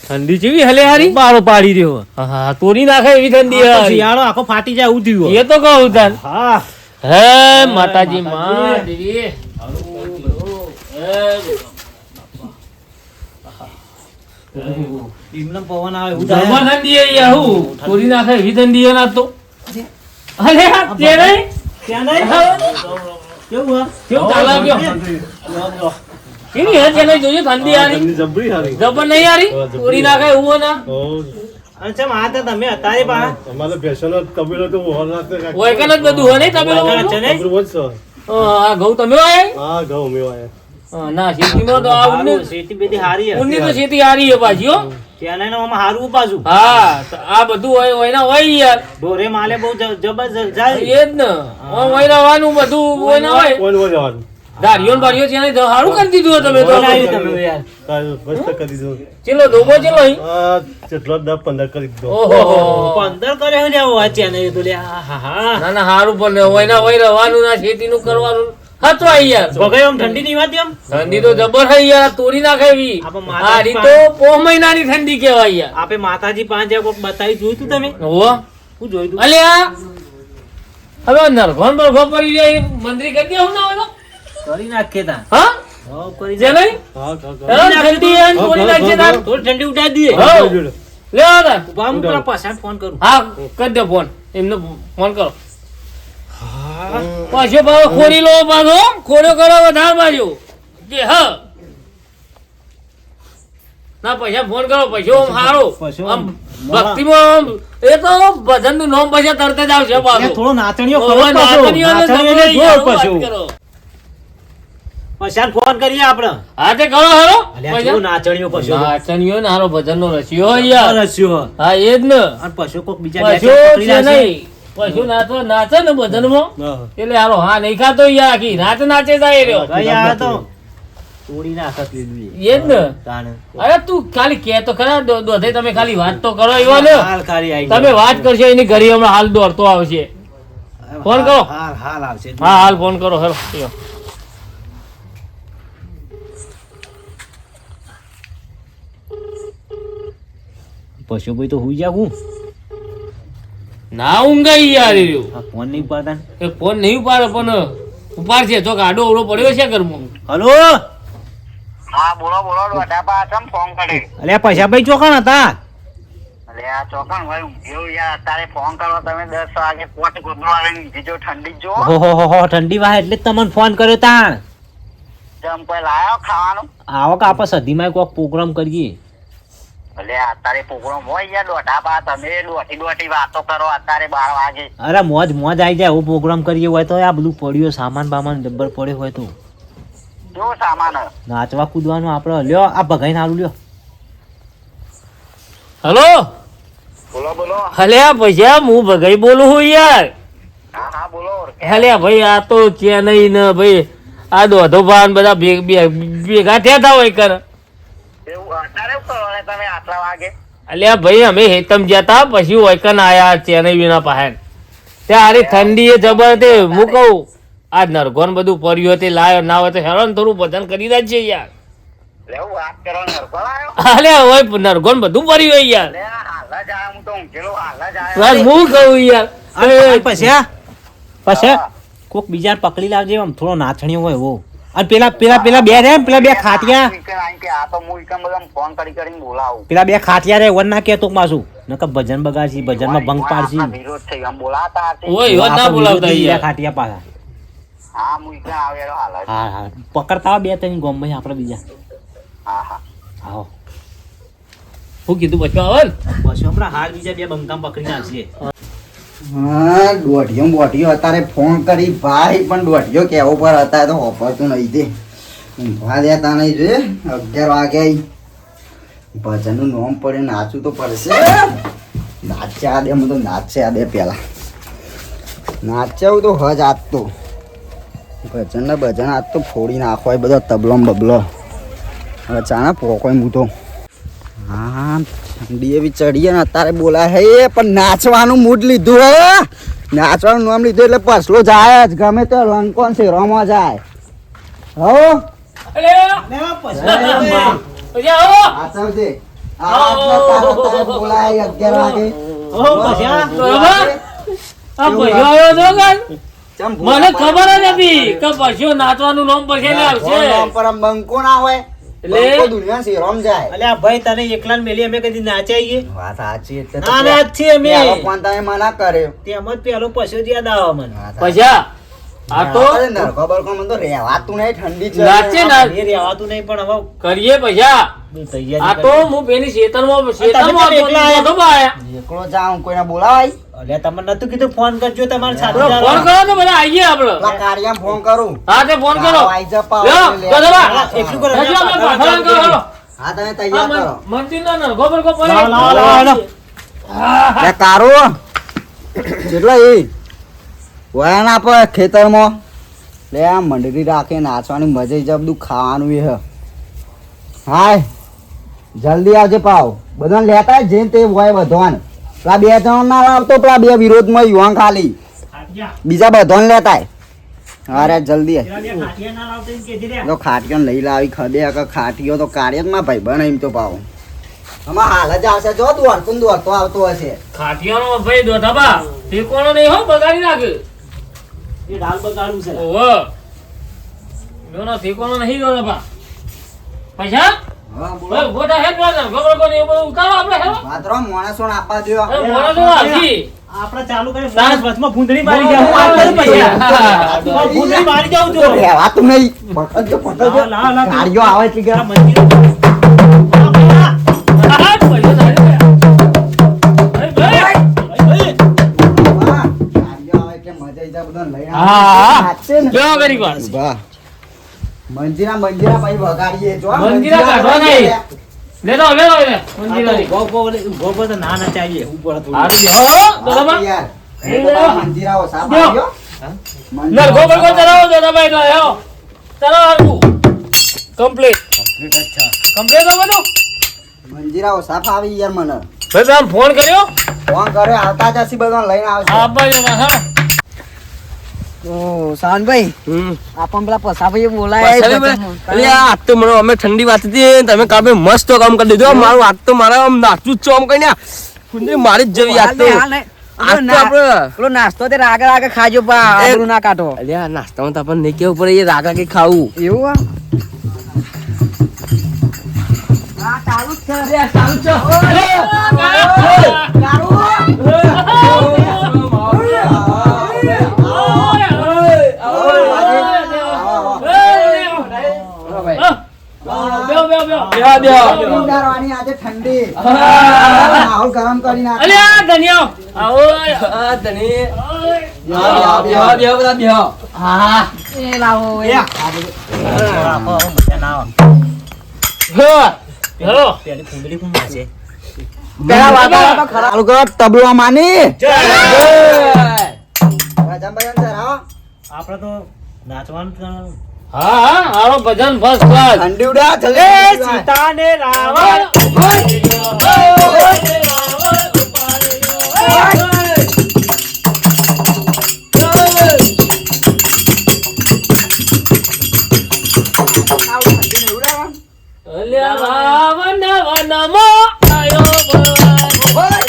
ઠંડી જેવી હલે હારી બારો પાડી રહ્યો. હા તોડી નાખે એવી ઠંડી શિયાળો આખો ફાટી જાય એવું થયું. એ તો કહું તાર. હા હે માતાજી માં દેવી એમને પવન આવે એવું ધર્મ ઠંડી યાર હું તોડી નાખે એવી ઠંડી ના તો અરે તે નહીં ત્યાં નહીં કેવું હા કેવું ચાલા ગયો કેવી હે તેને જોજો ઠંડી હારી જબરી હારી જબર નહીં હારી તોડી નાખે એવું ના અને ચમ આ તો તમે હતા રે બા અમારે બેસનો તબેલો તો હોલ નાખતે ઓય કને જ બધું હે નહીં તબેલો આ ઘઉં તમે આયા હા ઘઉં મેવાય ના ખેતીમાં તો આ ઉન્ની શેતી બેતી હારી હે ઉન્ની તો ખેતી હારી હે પાછી હો ત્યાં નહીં આમાં હારું પાછું હા તો આ બધું હોય ના હોય યાર ઢોરે માલે બહુ જબરજસ્ત જાય એ જ ને હોય રવાનું બધું હોય ના હોય કોણ હોય જવાનું દારિયો બારિયો ત્યાં સારું કરી દીધું તમે તો તમે યાર કાલ મસ્ત કરી દો ચલો ડોબો ચલો અહીં આ જેટલો 10-15 કરી દો ઓહો 15 કરે હે લેવો આ ત્યાં નહીં તો લે હા હા ના ના સારું પણ હોય ના હોય રવાનું ના ખેતીનું કરવાનું હતો યાર ભગાઈ આમ ઠંડી ની વાત એમ ઠંડી તો જબર હે યાર તોડી નાખે એવી આ રી તો 5 મહિનાની ઠંડી કહેવાય યાર આપે માતાજી પાંચ કોક બતાવી જોયું તું તમે હો હું જોયું તું અલ્યા હવે નરઘોન બરઘો પડી જાય મંદિર કરી દે હું ના હોય કરી નાખે તા હા હો કરી જે નહીં હા હા ઠંડી હે તોડી નાખજે તાર થોડી ઠંડી ઉઠાઈ દઈએ હો લે આવ ગામ પર પાછા ફોન કરું હા કરી દે ફોન એમને ફોન કરો પાછો પાછો ખોરી લો પાછો ખોર્યો કરો વધારે બાજુ કે હા ના પૈસા ફોન કરો પૈસો આમ હારો આમ ભક્તિમાં એ તો ભજન નું નામ પછી તરત જ આવશે પાછો થોડો નાચણીઓ હવે કરો પાછો નાચણીઓને નાચણીઓને તમે જોર યાર પાછો વાત કરો. પછાન ફોન કરીએ આપણે હા તે કરો હારો અલ્યા જો નાચણીઓ પછો નાચણીઓ ને હારો ભજન નો રસ્યો હોય યાર રસ્યો હા એ જ ને અને પછો કોક બીજા બે પશુ પકડી છે લાશે નહીં પશુ નાચે ને ભજન માં હા એટલે હારો હા નહીં ખાતો યાર આખી નાચ નાચે જાય રહ્યો ભાઈ આ તો તોડી નાખત લીધું એ જ ને તાણે અરે તું ખાલી કે તો ખરા દોધે તમે ખાલી વાત તો કરો એવો ને હાલ ખાલી આવી તમે વાત કરશો એની ઘડી હમણાં હાલ દોડતો આવશે ફોન કરો. હાલ હાલ આવશે હા હાલ ફોન કરો હેલો લ્યો. પશુ ભાઈ તો હુઈ જાવ હું ના ઊંઘાઈ યાર એ રહ્યો. આ ફોન નહીં ઉપાડતા ને. એ ફોન નહીં ઉપાડે પણ ઉપાડશે તો આડો ઓળો પડ્યો છે ઘરમાં હલો હા બોલો બોલો ડોડાપા ચમ ફોન કરે અલ્યા પૈસા ભાઈ ચોકણ હતા એટલે આ ચોકન ભાઈ ઊંઘ્યો યાર અત્યારે ફોન કરો તમે 10 વાગે પોટ ગોબરો આવીને બીજો ઠંડી જો ઓહો ઠંડી વાહ એટલે જ તમને ફોન કર્યો તાણ જમ કોઈ લાયો ખાવાનું આવો કે આપણે સધીમાં કોઈક પ્રોગ્રામ કરીએ એટલે અત્યારે પ્રોગ્રામ હોય યાર ડોડાપા તમે દોટી વાતો કરો અત્યારે 12 વાગે અરે મોજ મોજ આવી જાય એવો પ્રોગ્રામ કરીએ હોય તો આ બધું પડ્યો સામાન બામાન ડબ્બર પડ્યો હોય તો જો સામાન નાચવા કૂદવાનું આપણે લ્યો આ ભગાઈને આલું લ્યો હલો બોલો બોલો હલ્યા પૈસા હું ભગાઈ બોલું હું યાર હા હા બોલો હલ્યા ભાઈ આ તો ચેન્નઈ ને ભાઈ આ દોધો ભાન બધા ભેગા થયા હોય કર એવું અત્યારે શું કરો ને તમે આટલા વાગે અલ્યા ભાઈ અમે હેતમ જતા પછી વૈકન આયા ચેન્નઈ વિના પાસે ત્યારે ઠંડી એ જબર તે હું કહું આ નરગોન બધું પડ્યું તે લાયો ના હોય તો હેરાન થોડું ભજન કરી રાખજે યાર લેવું વાત કરો ને હરકો લાયો અલ્યા હોય નરગોન બધું પડ્યું હોય યાર લે હાલ જ આયા હું તો ઊંઘેલો હાલ જ આયા બસ હું કહું યાર પછી કોક બીજા પકડી લાવજે આમ થોડો નાચણીઓ હોય એવો અને પેલા બે રે પેલા બે ખાટિયા આ તો હું ઈકમ બધા ફોન કરીને બોલાવું પેલા બે ખાટિયા રે વન ના કેતો પાછું નકર ભજન બગાડશી ભજનમાં ભંગ પાડશી વિરોધ થઈ આમ બોલાતા હતી ઓય એવા ના બોલાવતા બે યાર ખાટિયા પાછા હા હું ઈકમ આવેલો હાલ જ હા હા પકડતા બે ત્રણ ગોમ આપણે બીજા હા હા આવો હું કીધું પછી આવે ને પછી હમણાં હાલ બીજા બે બંકામ પકડી નાખશે હા દોઢિયો અત્યારે ફોન કરી ભાઈ પણ દોઢિયો કેવો પર હતા તો હોપરતું નહીં તે ઊંઘવા દેતા નહીં જોઈએ 11 વાગે ભજનનું નોમ પડ્યું નાચવું તો પડશે નાચ્યા દે હું તો નાચ્યા દે પેલા નાચ્યા તો હજ આજ તો ભજન આજ તો ફોડી નાખો એ બધો તબલો બબલો હવે ચાના પોકોય હું તો હા ઠંડી એવી ચડીએ ને અત્યારે બોલાય હે પણ નાચવાનું મૂડ લીધું હે નાચવાનું નામ લીધું એટલે પસલો જાય જ ગમે તો લંકોન છે રમવા જાય હો અલ્યા પછી આવો આસવજે આજનો તારો તારે બોલાય 11 વાગે. ઓ બસ્યા બરાબર? આ પૈસો આવ્યો છો કાન? ચમ મને ભૂલા ખબર જ હતી કે પૈસો નાચવાનું નામ પછી ને આવશે નામ પર આમ બંકો ના હોય એટલે- બંકો દુનિયા શેરોમ જાય. અલ્યા ભાઈ તને એકલા મેલી અમે કદી નાચાઈએ વાત સાચી એટલે તો ના ના જ છીએ અમે પેલો ફોન તમે મના કર્યો. તેમ જ પેલો પશુ જ યાદ આવે મને વાત પૈસા આ તો અરે નરકો બરકો મને તો રહેવાતું નહીં, ઠંડી છે. નાચે ના એ રહેવાતું નહીં પણ હવે કરીએ પૈસા તૈયારી આ તો હું પેલી શેતરમાં એકલા આયા? નતો પાયા. એકલો જાઉં કોઈને બોલાવાય? અલ્યા તમને નતું કીધું ફોન કરજો તમારે સાથે પેલો ફોન કરો તો બધા આવીએ આપણે પેલા કારિયામાં ફોન કરું. હા તે ફોન કરો આવો, આઈ જા પાવ. લ્યો, લે. તો દબા. એટલું કરો હજુ અમે પાછળ કરો, હાલો. હા તમે આ તૈયાર કરો. મંદિરના નરગો બરગો પડે. લાવો, લાવો, લાવો. લે કારો કેટલા એ વયા ના પર ખેતરમાં લે આ મંડળી રાખે નાચવાની મજા જ બધું ખાવાનું એ હ. હાય જલ્દી આવજે પાવ બધાને લેતા જેને તે હોય વધવાન. પેલા બે જણ ના આવતો પેલા બે વિરોધમાં યુવાન ખાલી બીજા બધાને લેતા અરે જલ્દી આય. ખાટિયા ના લાવતા એમ કહેતી રે. તો ખાટીઓ લઈ લાવી ખદે કે ખાટીઓ તો કાર્યમાં ભાઈ બને એમ તો પાવ આમાં હાલ જ આવશે જો દોડતો આવતો હશે. ખાટિયાનો ભાઈ દોઢાબા ઠેકોણો નહીં હો, બગાડી નાખે. એ ડાલ બગાડું છે ઓહો. એનો ઠેકોણો નહીં દોઢાબા. પૈસા હા બોલો. ઓય, ગોટા હેડ વાળા, નરગો બરગો ને એવું બધું ઉતારો આપણે, હેડો. માત્ર માણસો આપવા દો. એ મોણો તો આવશી. આપણે ચાલુ કરી ના. બસમાં ભૂંદડી મારી ગયા હું આ કરું પૈસા ભૂંદડી મારી જાઉં છું રહેવાતું નહીં. પકડજો, પકડજો. લાવ, લાવ. ગાડીઓ આવે એટલે કે આ મંદિર હા, પૈસો થાય ને. એ ભાઈ. હા, ગાડીઓ આવે એટલે મજા આવી જાય, બધાને લઈને આવે. હા. સાચે ને? કેવો કરી વાત? ઉભા. મંજીરા પછી વગાડીએ જો. મંજીરા કાઢવા નહીં. લેતો લે મંદિરની. ગોપો તો ના ના ચાહીએ ઉપર થોડું હારું છે. હો, દોઢાબા. યાર એ તો ભાઈ મંજીરાઓ સાફ જો. આવ્યો. નરગો બરગો ચલાવો દોઢાબા એટલે, હેડો. ચલાવો હરખું. કમ્પ્લીટ કમ્પ્લીટ હો બધું? મંજીરાઓ સાફ આવી યાર મને ભાઈ તમે ફોન કર્યો? ફોન કરે આવતા જશી બધાને લઈને આવશે. હા બાજુ હા. શાનભાઈ આપણ પેલા પસાભાઈ બોલાય આજ તો મને અમે ઠંડી વાત હતી તમે કામે મસ્ત કામ કરી દીધું મારું આજ તો મારા આમ નાચું જ છો આમ કઈ કુંજરી મારી જ જવી આજ તો આપણે પેલો નાસ્તો તે રાગે રાગે ખાજો આબરૂ ના કાઢો અલ્યા નાસ્તામાં તો આપણને નહીં કેવું પડે એ રાગા કે ખાવું એવું આજે ઠંડી માહોલ ગરમ કરી નાખે પેલી ફૂંદડી કોણ નાચે પેલા વાતા ખરાબ તબલો માની આપણે તો નાચવાનું હા હા હારો ભજન ફર્સ્ટ ક્લાસ. ઠંડી ઉડા એ જલ્દી સીતા ને રાવણ અલ્યા રાવણ વનમાં આયો ભગવાન.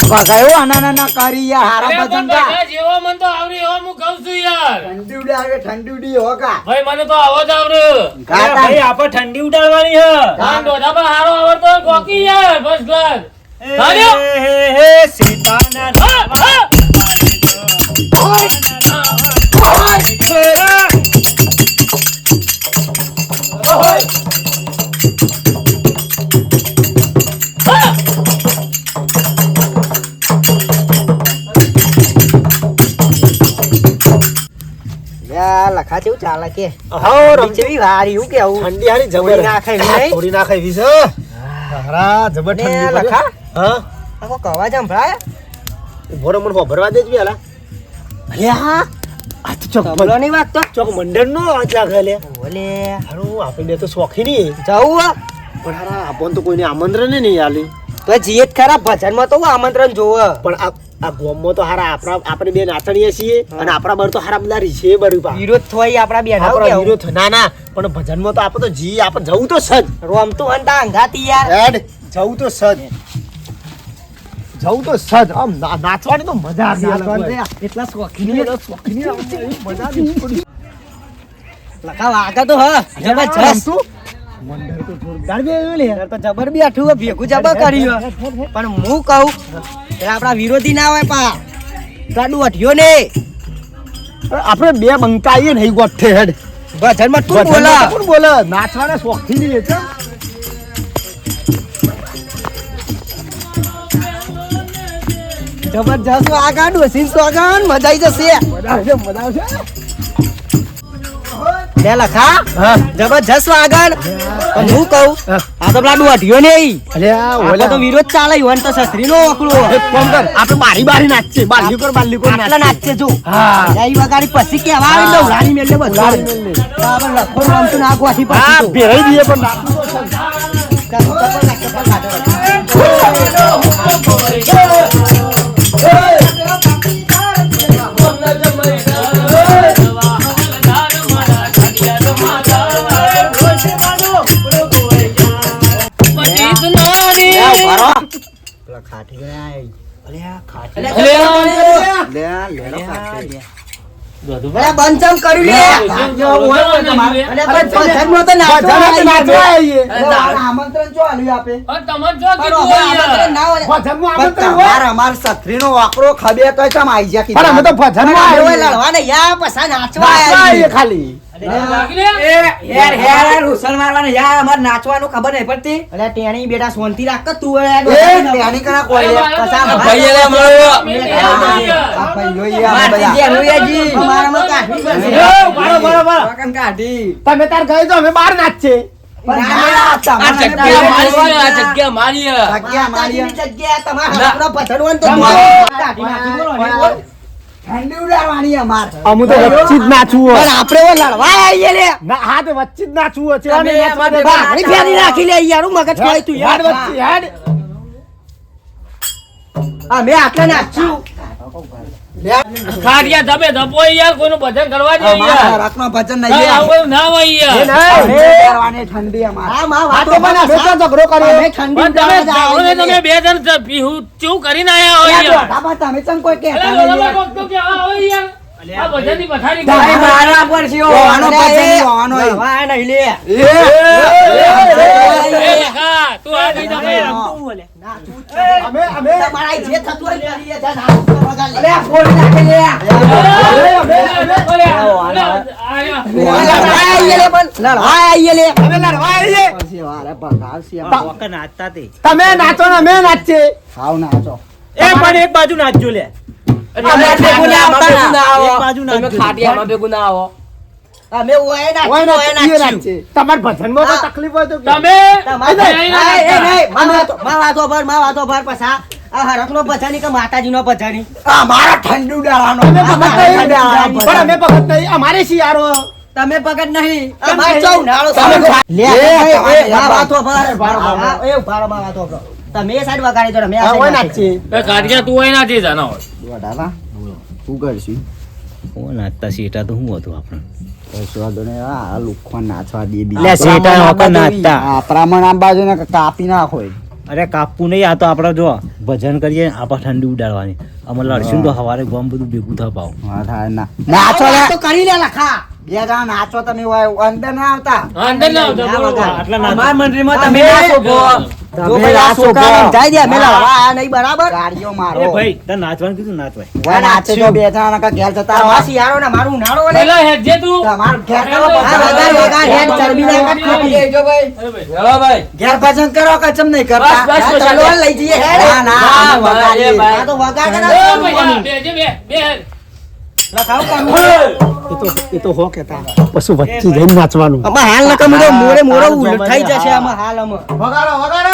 ભગાયો અનાના કરી યાર હારા અરે પણ ભજન ગા બધા જેવો મન તો આવડે એવો હું કહું છું યાર. ઠંડી ઉડે આવે ઠંડી ઉડી હો કા ભાઈ મને તો આવો જ આવડે. ગાતા ભાઈ આપણે ઠંડી ઉડાડવાની છે આ દોઢાબા હારો આવડતો હોય કોકી યાર ફર્સ્ટ ક્લાસ. હે હાલ્યો. હે સીતાના હા, હા. યા લખા કેવું ચાલે કે હાઓ કેવી વારી હું કેવું ઠંડી હારી થોડી જબર નાખે એવી નહીં? થોડી નાખે એવી છે હારા જબર ને ઠંડી પડે. લખા હા આખો કવા સંભળાય ઉભો રે મને ભરવા દેજ બી હાલા અલ્યા આ તો ચોક તબલો ની વાત તો ચોક મંડળ નો આંચ લાગે લે ઓલે હારું આપણે બે તો શોખી નહીં જવું પણ હારા આપણ તો કોઈને આમંત્રણ નહીં આલી. તો જીએ જ ખરા ભજનમાં તો હું આમંત્રણ જોવે. પણ આ ગોમમાં તો હારા આપણે બે નાચણીએ છીએ અને આપણા બર તો હારા બધા રીશે બરી પા. વિરોધ થોય આપણા બે આપણા વિરોધ ના પણ ભજનમાં તો આપણે તો જી આપણે જવું તો સજ. રોમ તો હંતા અંગાતી યાર. હેડ જવું તો સજ. જવું તો સજ. આમ નાચવાની તો મજા આવી. એટલા શોખીની મજા લખા વાગા તો હા જબરજસ્ત. તો જબર બી આઠું ભેગું જબર કર્યું પણ હું કહું આપડા વિરોધી ના હોય પા ગાડું અઠ્યો ને આપણે બે બંકાઈએ નહીં ગોઠે હેડ. ભજનમાં તું બોલા કોણ બોલે? નાચવાના શોખીન છે. જબરજસ્ત આ ગાડું હસીન સોગન મજા આવી જશે. મજા આવશે. લે લખા જબરજસ્ત આગળ પણ હું કહું આ તો પેલા અઠ્યો ને આપણે તો વિરોધ ચાલે વન તો સસરી નો ઓકળો આપણે બારી નાચીએ. બાલી કર આટલા નાચશે જો જઈ વગાડી પછી કેવા આવે ને ઉલાડી મેલે બધું બરાબર લખો રમતું ના ગોઠી પછી તો ભેરાઈ દઈએ પણ બંચમ કર્યું લે આમંત્રણ જો આલ્યું આપે અમાર સત્રી નો વાપરો ખબે તો ચમ આઈ જા પણ અમે તો ભજનમાં લડવા ને યા પસા નાચવા ખાલી નાચવાનું ખબર નહીં પડતી અલ્યા ટેણી બેટા શાંતિ રાખ તું તેની કરા કોઈ તમે તાર ગઈ તો અમે બહાર નાચશે. ઠંડી ઉડાડવાની અમાર. અમુ તો વચ્ચે જ નાચવું હોય. આપડે લડવા આવીએ લે હા તો વચ્ચે જ નાચવું હોય. ભાગડી ફેરી નાખી લે યાર હું મગજ ખોઈ તું યાર વચ્ચે હેડ. અમે આટલા નાચ્યું ખાડિયા ધબે ધપો યાર કોઈનું ભજન કરવા દે યાર. રાતનો ભજન ના, નહીં આવું બધું ના હોય યાર. કરવાની ઠંડી અમાર. હા માં આ તો મને બેટા ઝઘડો કર્યો. અમે ઠંડી પણ તમે જાઓ ને તમે બે જણ પીહું ચેવું કરીને આયા હોય યાર. તમે ચમ કોઈ કે અલા, લોલા ભક્તો કે આ હોય યાર. આ ભજનની પથારી ભાઈ કરે. મારા પર છે વાનો ભજન નહીં, વાનો નહીં. લડવા નહીં લે એ લખા, તું આ કઈ દે. અમે તમારા જે થતું હોય કરીએ જા નાચ વગા લે ફોન નાખી લે લડવા આવીએ લે પણ લડવા આવીએ લે પછી વારે ભગાવશે વખત નાચતા તે તમે નાચો ને અમે નાચીએ. હાવ નાચો. એ પણ એક બાજુ નાચજો લે અમે ભેગું ના આવતા એક ના. બાજુ નાચજો અમે ઓય ના હોય ને ઓય તો ઈએ ના નાચીએ. તમારે ભજનમાં કોઈ તકલીફ હોય તો કે. તમે માં વાતો ભર પછા આ હરકનો ભજાની કે માતાજીનો ભજાની અમારા ઠંડી ઉડાડવાનો. અમે ભગત નહીં. પણ અમે ભગત નહીં. અમારે શિયાળો. તમે ભગત નહીં અમાર ચૌ નાળો તમે લે માં વાતો ભર એ ભારો માં વાતો ભર તમે એ સાઈડ વગાડી જો અમે આ હા, હોય સાઈડ નાચીએ. ખાડિયા તું હોય નાચી જાના હોય. વડાલા શું કરશું? ઓ નાચતા શેટા તો શું હતું આપણે કશો વાંધો નહીં. આ લુખવા નાચવા દે લે, શેઠા વખત નાચતા. આપણામાં આમ બાજુ ને કાપી નાખો. અરે કાપવું નહીં આ તો આપણે જો ભજન કરીએ આપણે ઠંડી ઉડાડવાની અમે લડશું તો સવારે ગમ બધું ભેગું થવા પાવ હા, થાય ના. નાચો લે. તો કરી લે લખા બે જણા નાચો તમે હોય, અંદર ના આવતા. અંદર ના આવતા, બરોબર. આટલા નાચ અમાર મંડળીમાં તમે નાચો ભો જો ભાઈ આ છોકરાને જાય દે અમે લડવા આ નહીં બરાબર ગાડીઓ મારો. એ ભાઈ તને નાચવાનું કીધું નાચવાય હોય નાચે તો બે જણા નકર ઘેર જતા રહો. તમાર શિયાળો ને મારું ઉનાળો ને પેલા હેડજે તું. તમારું ઘેર કરો આ વગાડ વગાડ હેડ ચરબી ના કાટ ખાટી અરે ભાઈ. ઘેર ભજન કરો કે ચમ નહીં કરતા? બસ, બસ, ચાલો લઈ જઈએ હેડ ના, ના, અમે વગાડીએ. આ તો વગાડ એ ના ભાઈ, બેજે, બે હેડ. લખાવ કરું એ તો હો કેતા. પછી વચ્ચે જઈને નાચવાનું. આમાં હાલ નકમ તો મોરે મોરો ઉલટ થઈ જશે આમાં હાલ આમાં વગાડો વગાડો.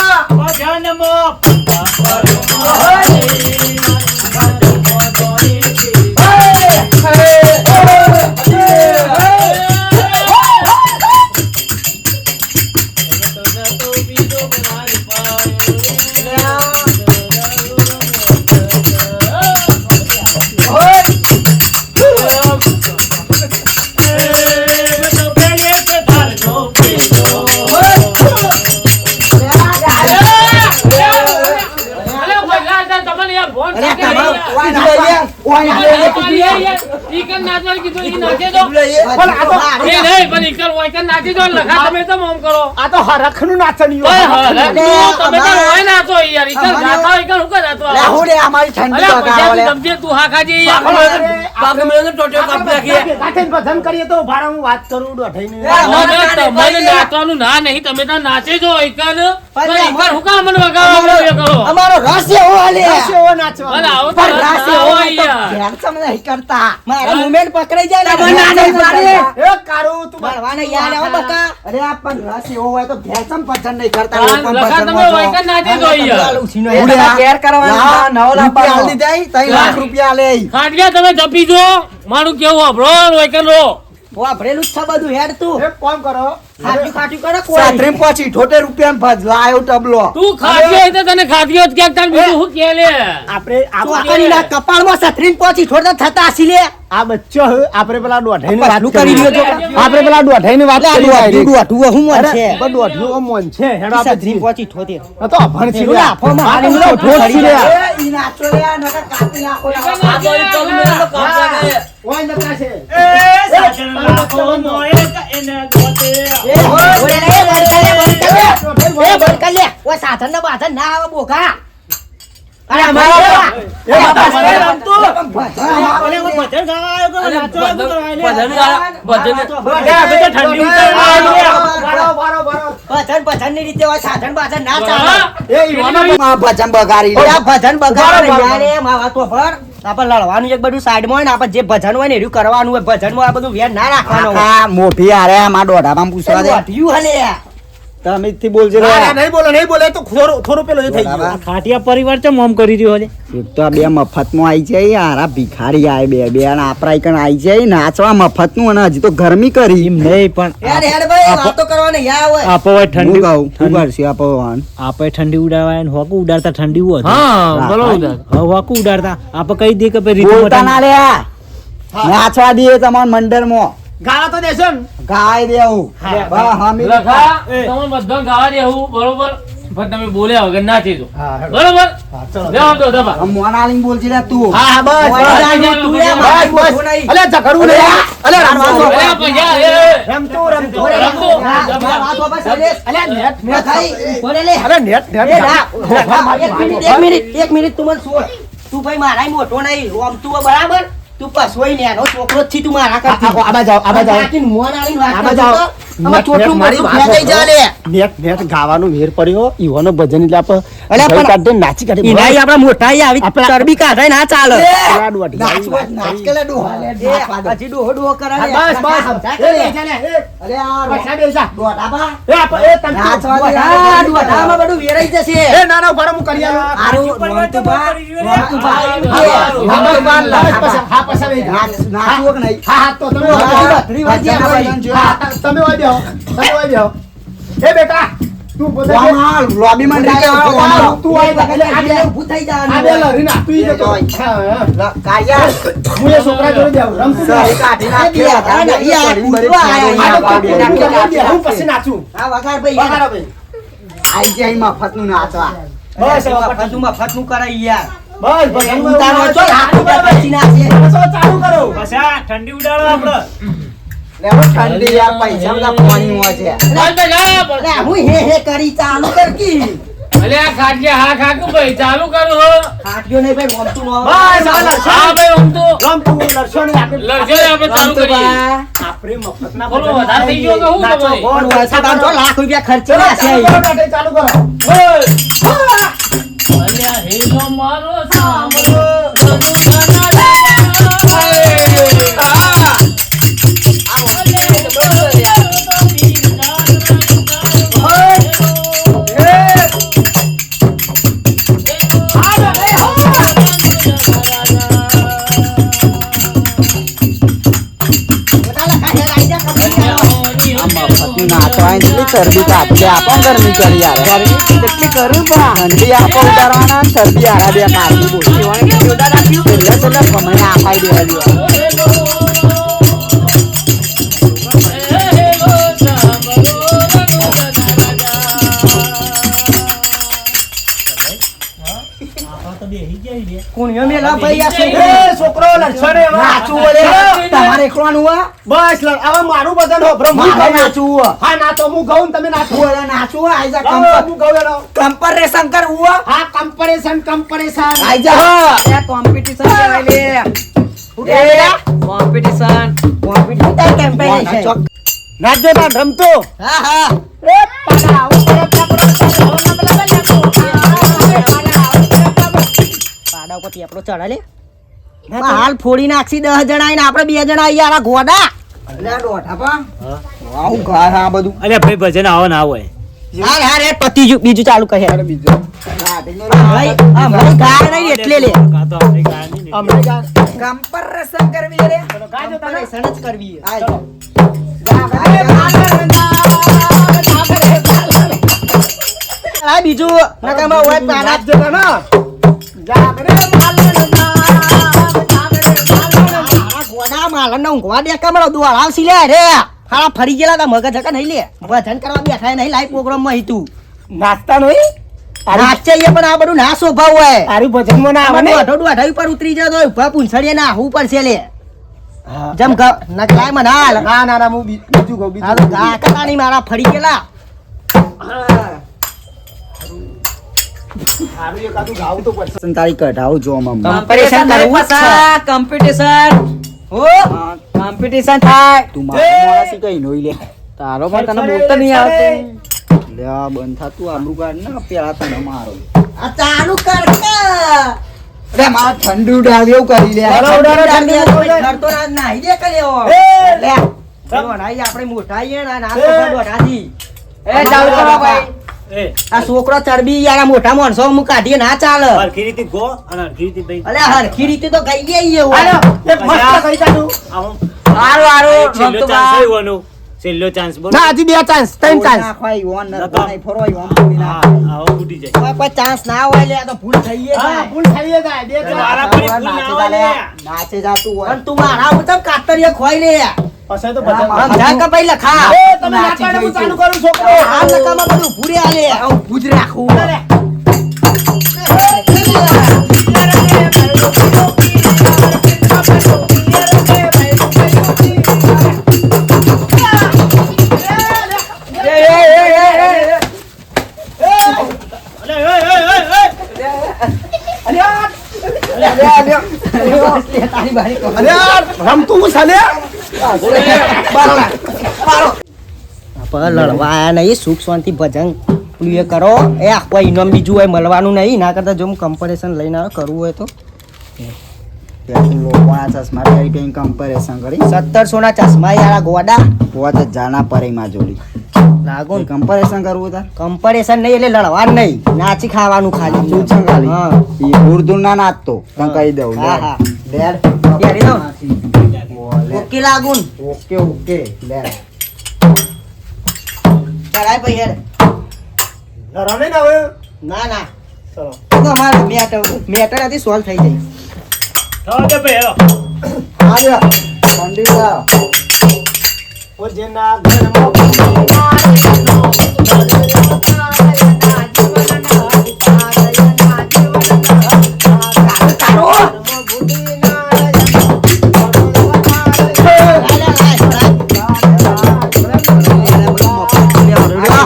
ઈ કન નાચવાનું કીધું, ઈ નાચે તો. પણ આ તો એ નહીં, પણ ઈ કન હોય કન નાચી દો, લખા તમે તો ઓમ કરો. આ તો હરખનું નાચણીયું. ઓય હરખનું, તમે તો હોય નાચો યાર, ઈ કન ગાતા હોય, ઈ કન હું કન નાચો? હું રે અમારી ઠંડી અલ્યા, બગાડો લે. પૈસા સમજે તું હા ખાજે યાર. બાકી મને તો ટોટિયો કાપી નાખીએ. કાઠીને ભજન કરીએ તો ભાડા હું વાત કરું દોઢાઈને. તમારે નાચવાનું ના નહીં, તમે તો નાચે જો ઈ કન. પણ ઈ કન હું કામ મને વગાડવા કરો? અમારો રસ એવો હાલે. કેવો નાચવાનો? ભલે આવો તો પણ રાસ ના એવો હોય હોય તો યાર. ઘેરસમ નહીં કરતા. મારા મુમેન્ટ પકડાઈ જાય ને તમે ના નહીં પાડે. એ કારું તું મારવાને યાદ આવો બકા. અરે આ પણ રસ એવો હોય તો ઘેરસમ પસંદ નહીં કરતા. તાન ઓપન લખા તમે પસંદમાં હોય તો. કન નાચી દો યાર. એ તમારે ઘેર કરવાના. નવો રૂપિયા આલી જાય, 3 લાખ રૂપિયા લે. ખાટલા તમે જપી જો, મારું કેવું આપણો હોય કન રો. વાપરેલું જ છે બધું હેડ તું. એક કામ કરો. ખાટ્યું કરો કોઈ. 38 રૂપિયા લાયો ટબલો. તું ખાધ્યો હોય તો તને ખાધ્યો જ ક્યાંક તાન બીજું હું કે લે. આપણે ચોકડીના કપાળમાં 37 ઠોઠા થતા હસી લે. આ બચ્ચો હે, આપણે પેલા દોઢાઈની વાત પાછલું કરી કરી. રહ્યો છો. આપણે પેલા દોઢાઈની વાત કરી દોઢું દોઢું હું મન છે. અરે, પણ દોઢું આમ મન છે. હેડો આપણે 37 ઠોઠે. આ તો અભણ છે એવું લે. લાફોમાં આ હાલીને તો ઢોળ છે લે. ઈ નાચો લે, નકર કાપી નાખો લે. આ તો ઈ પગ મેં તો કાપી નાખે. ઓય નકા છે. એ ઓય લે, બંધ કર લે. એ બંધ કર લે. ઓય સાધન ના બાધન ના આવે બોકા. અરે અમારા એ બાપા મને રમતું. ભજન ની રીતે હોય સાધન બાધન ના ચાલે. એ ઈવાનો આ ભજન બગાડી લે. આ ભજન બગાડે બરાબર. યાર એ માં વાતો પર. આપણે લડવાનું એક બધું સાઈડમાં હોય ને આપણે જે ભજન હોય ને એનું કરવાનું હોય. ભજનમાં આ બધું વેર ના રાખવાનું હોય. આ મોભી આરે આમાં દોઢામાં પૂછવા દે. વાઢ્યું હલે. તમે થી બોલજો રે. નહીં બોલે તો થોડું પેલો એ થઈ ગયો. ખાટિયા પરિવાર ચમ ઓમ કરી રહ્યો છે? એક તો આ બે મફતમાં આવી જાય, આરા ભિખારી આય બે અને આપણા એકણ આવી જાય નાચવા મફતનું, અને હજી તો ગરમી કરી. એમ નહીં પણ યાર હેડ ભાઈ વાતો કરવાની યા હોય. આપો હોય ઠંડી હું કહું, શું કરશું આપો આપે ઠંડી ઉડાડવા ને હોકું ઉડાડતા ઠંડી હોય. હા, બરોબર. હોકું ઉડાડતા આપે કઈ દે કે ભાઈ બોલતા ના રીતુ લે. નાચવા દે તમાર મંડળમાં. ગાળો તો દેશો ને. ગાય દેવું. બા હમી લખા તમે બધા ગાવા દેવું બરોબર, પણ તમે બોલ્યા વગર નાચી દો બરોબર. લેવા દો દબા. મોનાલિંગ બોલજી લે તું. હા બસ મોનાલિંગ તું લે, મારી બસ બોલતો નહીં. અલે ઝઘડવું નહીં. અલે રમવાનું. અલ્યા પૈસા, એ. રમતું ઓરે, રમતું. આ વાતો બસ હલે. અલે નેટ મેં ખાઈ. ઓરે લે. અરે નેટ એ ના. એક મિનિટ તું મને છોડ. તું ભાઈ મારાય મોટો નહીં, રોમતું હોય બરાબર. તું પસોઈ નેનો છોકરો જ છી તું મારા કરતી. આબા જાઓ નાખીને મોનાલિંગ વાત આબા કરતો જાઓ. તો આમાં ચોટલું મારી મોટલું વાત ફેંકાઈ જા લે. નેટ ગાવાનું વેર પડ્યો ઈવાનો ભજન એટલે આપણે અલ્યા પણ કાઢે નાચી કાઢે ઈનાઈ આપણા મોટા આવી આપણે- ચરબી કાઢાય ના ચાલે. પેલા દોઢી. નાચ કે લે ડોહા લે. હજી ડોહો ડોહો કરે લે. બસ બસ સમજાય એ કે લે? લે, એ અરે આ પૈસા દે જા. ડોહાબા. એ તમે નાચવા દે. આ ડોહામાં બધું વેરાઈ જશે. એ ના ના ભાડું હું કરી આલું. આરું રોમતુબા, રોમતુબા. હા પૈસા દે જા. નાચવો કે નહીં? હા તો તમે બત્રી વાગ્યા ભાઈ. તમે વાઈ જાઓ. એ બેટા તું બધા વાહ, લોબીમાં તું આય એટલે આજે ઊભું થઈ જવાનું. આ બે લરી ના તું ઈ જતો. કાયા. હું એ છોકરા જોડે જાઉં રમતું સહી કાઢી નાખ્યો. આ નહીં, આ કૂતરો આયા. હું પછી નાચું. આ વગાડ ભાઈ. વગાડો ભાઈ. આઈ જાય મફતનું નાચવા. બસ મફતનું કરાય યાર. બસ ભજન ઉતારો છો, હાથ ઉપર પછી નાચે. ચાલુ કરો. ઠંડી ઉડાડો આપડે. લે હવે ઠંડી યાર પૈસા બધા પાણીમાં છે. ચાલ તો જા. અરે હું હે કરી ચાલુ કર કી. અલ્યા ખાટલે હા ખાકું ભાઈ ચાલુ કરું હો. ખાટ્યો નહીં ભાઈ રમતું નો. બસ આ લડશો. હા ભાઈ આમ તો રમતું લડશો નહીં આપણે. લડજો ને આપણે ચાલુ કરીએ. આપણે મફતના બોલો વધારે થઈ ગયો કે હું નાચો, તમારે? ગોળ પણ વરસાદ આમ તો લાખ રૂપિયા ખર્ચી નાખ્યા ચાલુ ઈ. કરો બેટા, ચાલુ કરો. અલ્યા હેલો મારો સાંભળો સદુકાના લાલા. નાચવા એટલી ચરબી કાઢી આપો ગરમી કરી યાર. ગરમી કેટલી કરું પણ ઠંડી આપો ઉતારવાના ચરબી આરા બે કાઢી બોલી પેલા છેલ્લા કમાઈને આપાઈ દેવા દેવા. કુણ્યો મેલા ભાઈ આ છોકરો. એ છોકરો લડશો ને હવે. નાચવું હોય લે. તમારે એકલાનું હોય? બસ હવે મારું ભજન હોભળો. હું મારે ગાઉં. નાચવું હોય. હા નાચો હું ગાઉં ને તમે નાચો. હું એટલે નાચવું હોય? આઈ જા ગાઉં, કમ્પર. હું ગાઉં એનો. કમ્પર રે શંકર હોય? હા કમ્પેરિઝન આઈ જા. એ કોમ્પિટિશન કહેવાય લે. શું કહેવાય લે? કોમ્પિટિશન. કોમ્પિટિશન કેમ્પેનિશન. નાચજો તાન રમતો. હા હા. એ પાડા આવું કરે પાડા ઉપર પેપરો ચડા લે. હાલ ફોડી નાખશી 10 જણા ને આપણે 2 જણા યાર આ ગોડા. અલ્યા ડોઠા પા. વાવ ગાય આ બધું. અરે ભાઈ ભજન આવો ના હોય. હાર હાર એ પતિ બીજું ચાલુ કહે. અરે બીજો. ભાઈ આ ભાઈ ગાય નહીં એટલે લે. કાતો આપણે ગાય નહીં. અમને ગાન. કમ્પરેશન કરવી રે. ગાજો તમે. કમ્પરેશન જ કરવી. ચલો. આ બીજું નકામા હોય પાડા. નાચજો તાન. જાગરે ગોડા માલન ના ઊંઘવા દે કમળો દુઆ આવસી લે રે. હાલા ફરી ગયેલા તા મગજ હકા નહીં લે. ભજન કરવા બેઠા નહીં લાઈવ પ્રોગ્રામ માં હીતું. નાચતા નહીં. નાચે પણ આ બધું ના શોભા હોય. તારું ભજનમાં ના આવે ને. અઢોડું ઉપર ઉતરી જતો હોય ઉભા પૂંછડીએ ના હું પડશે લે. જમ નકલાય મને હાલ. ના ના ના હું બીજું કહું આ તો બીજું ગા કતાની મારા ફરી ગયેલા. સારું એકાદું ગાવું તો પડશે. તારી કઢાવું જો કમ્પેરિઝન કરવું છે. કોમ્પિટિશન હો કોમ્પિટિશન થાય. તું મારો માણસી કઈ નોઈ લે. તારો પણ તને બોલતા નહીં આવતું. લે આ બંધ થાતું આબરૂ કાઢ ને પેલા તને મારો. આ ચાલુ કર કે. અરે મારા ઠંડુ ડાળ એવું કરી લે. કરતો ના નાહી દે કર્યો. લે ચલો નાહી આપણે મોટા આઈએ ને ના તો દોઢાથી. એ ચાલુ કરો ભાઈ. એ આ છોકરો ચરબી યાર મોટા માણસો મુ કાઢીએ ના ચાલે. હરખી રીતે ગો અને હરખી રીતે ભાઈ અલે હરખી રીતે તો ગઈ ગઈ હાલો, એક મસ્ત કરી કાઢું. આવું હારું હારું છેલ્લો રમતો ચાન્સ બા. આવ્યો છેલ્લો ચાન્સ બોલ. ના હજી 2 ચાન્સ 3 ચાન્સ. નાખવા ઈવોન નતો. નરકો નહીં ફરો ઈવોન તોડી હા નાખ. આવો ફૂટી જાય. કોઈ ચાન્સ ના હોય લે આ તો ભૂલ થઈ હા જાય. ભૂલ થઈ જાય 2 ચાન્સ. મારા પર ભૂલ ના નાચે હોય જા લે. લે. નાચે જાતું હોય. પણ તું મારા ઉતમ કાતરીએ ખોઈ લે. પછી તો ભજન. આમ જા કે ભાઈ લખા. એ તમે નાચવાનું હું ચાલુ કરું છોકરો. હાલ લખામાં બધું ભૂરે આલે. આવું ભૂજ રાખું. તારી બારી કહો. અરે યાર, રમતું હું સાલે. પણ લડવા આયા નહીં સુખ શાંતિ ભજન પેલું એ કરો. એ આ કોઈ ઇનામ બીજું હોય મળવાનું નહીં. ના કરતા જો હું કમ્પેરિઝન લઈને આવ્યો કરવું હોય તો ત્યાં લોકોના ચશ્મા પહેરી પહેરી કમ્પેરિઝન કરી 1700 ના ચશ્મા યાર આ ગોડા 5000 પરેમાં જોડી લાગો ને. કમ્પેરિઝન કરવું તાર કમ્પેરિઝન નહીં એટલે લડવાનું નહીં. નાચી ખાવાનું ખાલી. શું છે ખાલી? હા. ઈ ઉર્દુ ના નાચતો તને કહી દઉં હા, હા. લેડ પહેરી દઉં. ઓકે લાગુ ને. ઓકે ઓકે લેડ ચલાય ભાઈ હેડ. રમે ને હવે. ના ના ચલો. તો અમારે મેટર હતી સોલ્વ થઈ જાય. થવા દે ભાઈ હેલો. આવ્યા ઠંડી લાવ ઓ જેના ઘરમાં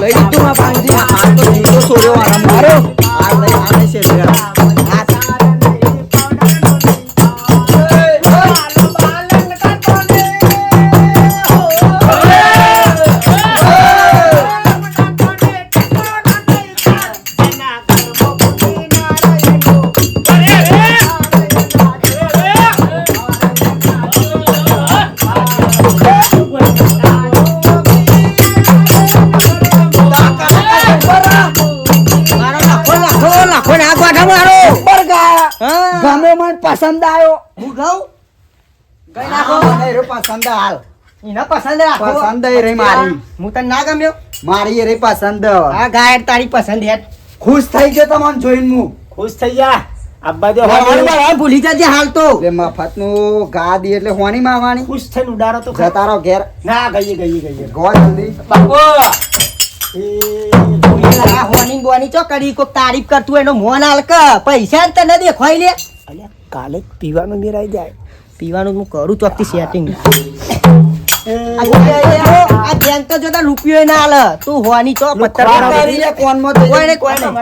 લઈ લીધું માં પાણી. આ તો જીવતો છોડ્યો આરામ મારો. આ લઈ આને છે લે મારો લાખો ને આ ગોઠા મારો. હા. ગમે મને પસંદ આવ્યો હું ગાઉં? ગઈ નાખો. મને રે પસંદ હાલ એને પસંદ રાખો. પસંદ એ રહી મારી હું તને ના ગમ્યો. મારી એ રે પસંદ આ ગાય તારી પસંદ હેડ. ખુશ થઈ ગયો તમને જોઈને હું ખુશ થઈ જા. આબ્બા દે બરાબર, હોવાની. બરાબર, ભૂલી જજે હાલ તો. એટલે મફતનું ગા દી એટલે હોની માવાની ખુશ થઈને ઉડાડો તો ખરા. જતારો ઘેર ના ગઈએ. ગો જલ્દી આ હોની બોની ચો કરી કોક તારીફ કરતું હોય એનો મોન હાલ કે પૈસા જ તને દેખાય લે. અલ્યા કાલે પીવાનું મેરાઈ જાય. પીવાનું હું કરું ચોકથી સેટિંગ. આ ગેંગ તો જોતા રૂપિયો ના હાલે તું હોવાની ચો પત્તર કરી લે કોનમાં તો કોઈ નહીં કોઈ નહીં.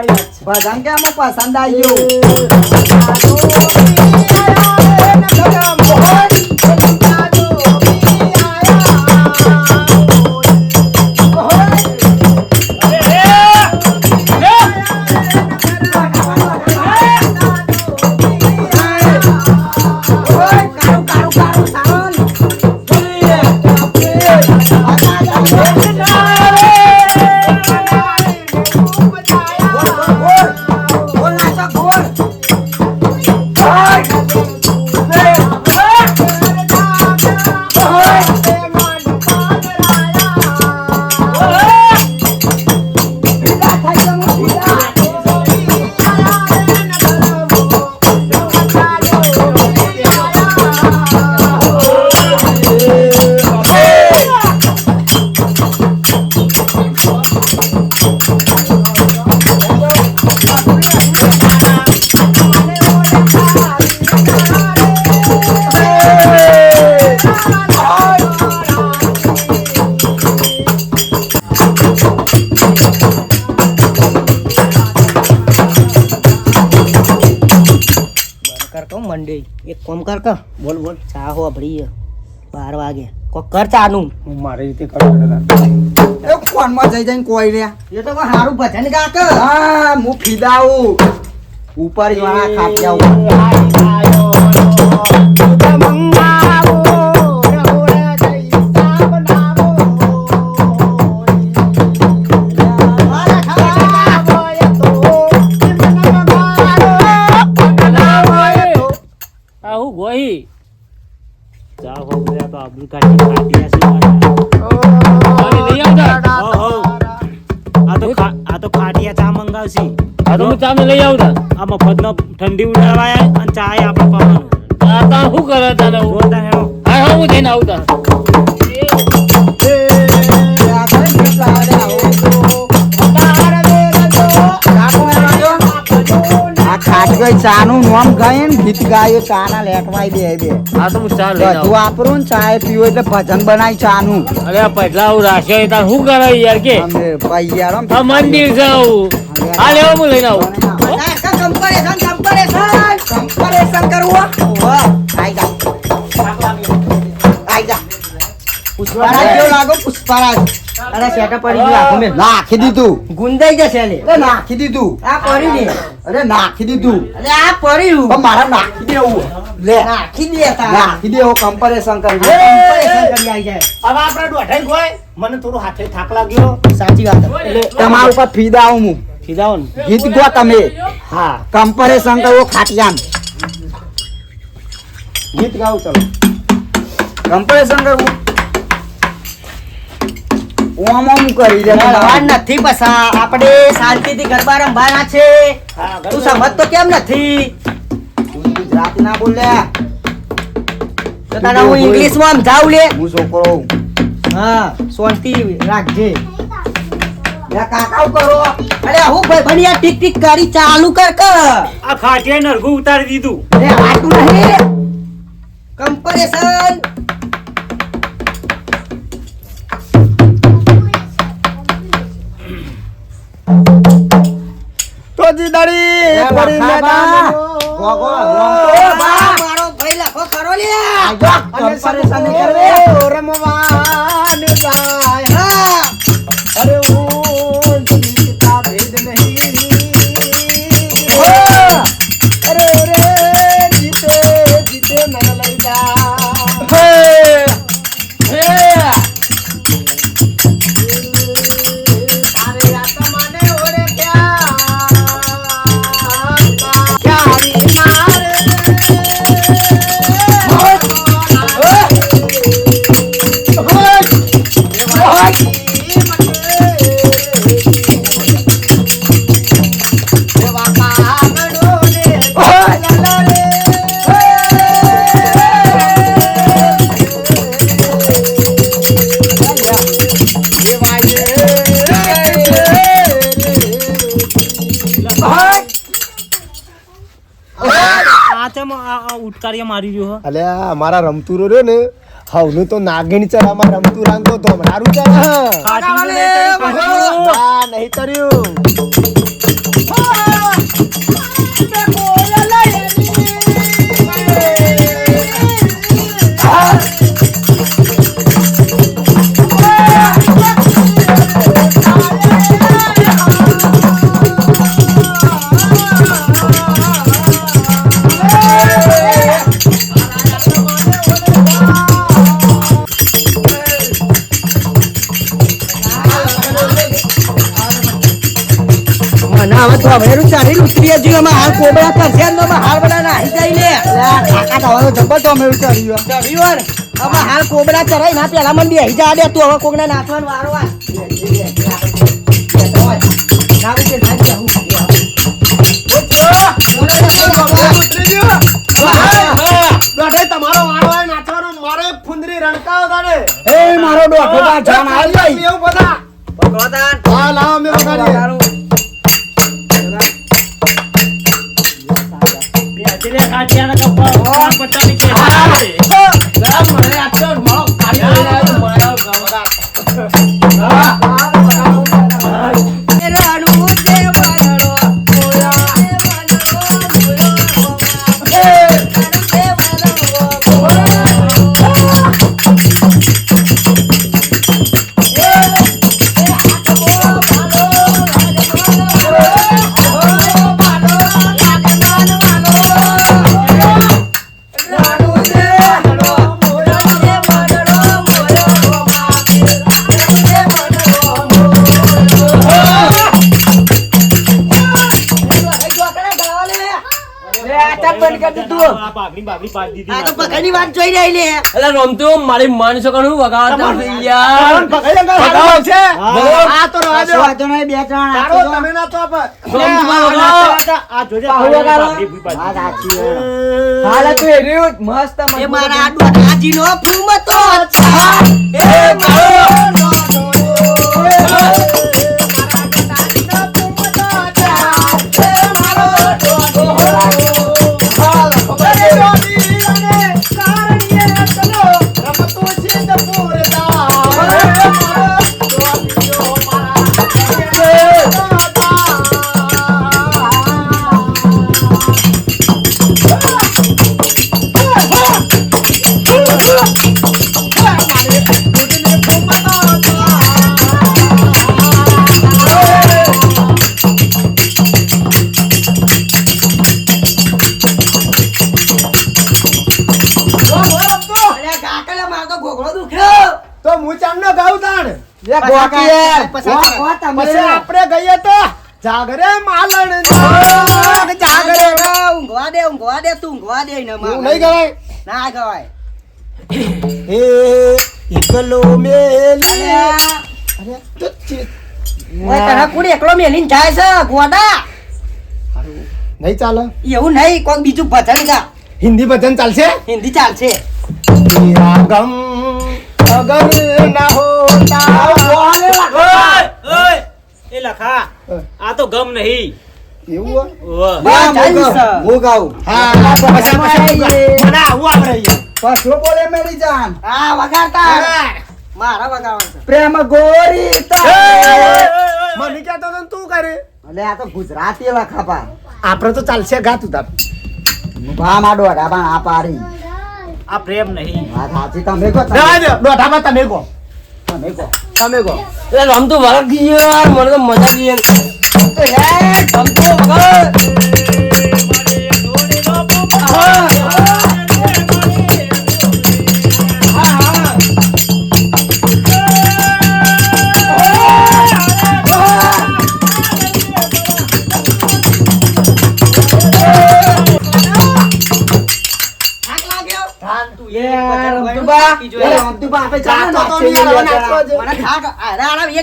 બધાને કે આમાં પસંદ આવ્યું મંડે એક કોમ કર કે બોલ બોલ ચા હો ભરી 12 વાગે કોક કર ચાનું હું મારી રીતે કરું એ કોનમાં જઈ જઈને કોઈ રે એ તો કોઈ હારું ભજન ગા કે હા હું ફીદાવું ઉપર વાળા ખાપ્યા આહુ ગોહી ચા હો ગયા તો આબરૂ કાઢી કાઢ્યા છે લઈ આવતા આ તો ખાટિયા ચા મંગાવશી. આ તો હું ચા લઈ આવતા આ મફતનો ઠંડી ઉડાવાય અને ચા આપણે પાવાનું. આ તા શું કરે તને જોતા હેડો. હા હા હું જઈને આવતા ચા નું નામ ગાય ને ગીત ગાયો ચા ના લેટવાય બે હા તો હું ચા લઈ બધું વાપરું ને ચા પીવું એટલે ભજન બનાવી ચા નું અરે પહેલા હું રાખ્યો તાર શું કરે યાર કે આ મંદિર છે આવું હા લેવો હું લઈને આવું કમ્પેરેશન કરવું પુષ્પરાજ જેવો લાગો પુષ્પરાજ અરે સેટા પડી ગયું આખું મેં નાખી દીધું ગુંદાઈ જશે લે અરે નાખી દીધું આ પડી ને અરે નાખી દીધું અરે આ પડ્યું પણ મારે નાખી દેવું લે નાખી દે તા નાખી દેવો કમ્પેરેશન કરી કમ્પેરેશન કરી આવી જાય હવે આપણે દોઢાઈ ગોય મને થોડું હાથે થાક લાગ્યો સાચી વાત તમારા ઉપર ફીદા હું સીધાઓ ને. ગીત ગો તમે હા કમ્પેરેશન કરવો ખાટિયાન ગીત ગાઉં ચલો કમ્પેરેશન કરવું ઓમ ઓમ કરી દે લડવા નથી પસા આપણે શાંતિથી ગરબા રમવાના છે તું સમજતો કેમ નથી ગુજરાતી ના બોલ્યા તો તને હું ઇંગ્લિશમાં સમજાવું લે હું છોકરો હા શાંતિ રાખજે લે કાકાઓ કરો અરે હું ભાઈ ભણિયા ટીક ટીક કરી ચાલુ કર કર આ ખાટિયા નરગું ઉતારી દીધું. અરે આટલું નહીં કમ્પેરેશન તો જીદાડી પડી મેદાન ગોગો મારો ભાઈ લખો કરો લે કમ્પેરેશન કરવે રમવાને જાય હા અરે હું જીતતા ભેદ નહીં અરે રે જીતે જીતે ન લઈ જા તારે આત્માને ઓરે ક્યારી મારે ઉતારીએ મારી રહ્યો હો. અલ્યા અમારા રમતુરો રહ્યો ને હવનું તો નાગીણ ચડામાં રમતું રાંધતો તો મારું ચડા કાઢી લે, કાઢી લે. ના નહીં તર્યું મને હવે તો અમેરું ચાલી ઉતરી હજુ એમાં હાલ કોબરા કરશે ને એમાં હાલ બધા નાહી જાય લે કાકા તો હવે જબર તો અમેરું ચડ્યું ચડ્યું હવે હાલ કોબરા ચડાઈ ના પેલા મને બેહી જા દે તું હવે કોકને નાખવાનો વારો આ તમારો વાળો હોય નાચવાનો મારો એક ફુંદરી રણકાવ તારે એ મારો ડોકો બા જાન આવી એવું બધા ભગવાન હા લાવો અમે વગાડીએ બે હજરે કાઢ્યાના કપા પચાની કે બાબરી પાડી દીધી. આ તો પકડની વાત જોઈ રહી લે એટલે રમતો મારી માની શકો હું વગાડતા નથી યાર. આ તો રવા દો વાંધો નહીં, બે જણ તારો તમે ના તો આપે રમતું વગાડો. આ જોજે બાબરી વગાડો. બાબરી પાડી વાત દીધી. સાચી છે. હાલે તો એ રહ્યું મસ્ત એ મારા આજીનો ફૂમ તો અચ્છા એ મારો તો હું ચાંદનો ગાઉં તાણ પછી આપણે ગઈએ તો જાગરે માલણ જાગરે ઊંઘવા દે તું ઊંઘવા દે ને એવું નહીં ગવાય ના ગવાય એ એકલો મેલી અલ્યા, અરે તો ચી- ઓય તને કોણ એકલો મેલીને જાય છે ગોડા નહીં ચાલે એવું નહીં કોઈક બીજું ભજન ગા હિન્દી ભજન ચાલશે હિન્દી ચાલશે तेरा गम अगर न होता ઓય, એ લખા આ તો ગમ નહીં. એવું ઓવે. બા, ચાલીસ. હું ગાઉં હા પછી મને આવું આવડે યાર. પાછો બોલે મેરી જાન હા વગાડતા મારા વગાડવાનું છે પ્રેમ ગોરી મને કહેતો તો ને તું કરે અલે આ તો ગુજરાતી લખાપા આપણે તો ચાલશે ગા તું તાર ભા માં દોઢા પણ આ પાડી આ પ્રેમ નહીં. વાત સાચી તમે કહો રહેવા દો દોઢામાં તમે કહો તમે કહો તમે કહો એટલે રમતું વગાડ યાર મને તો મજા આવી યાર. રમતું વગાડ.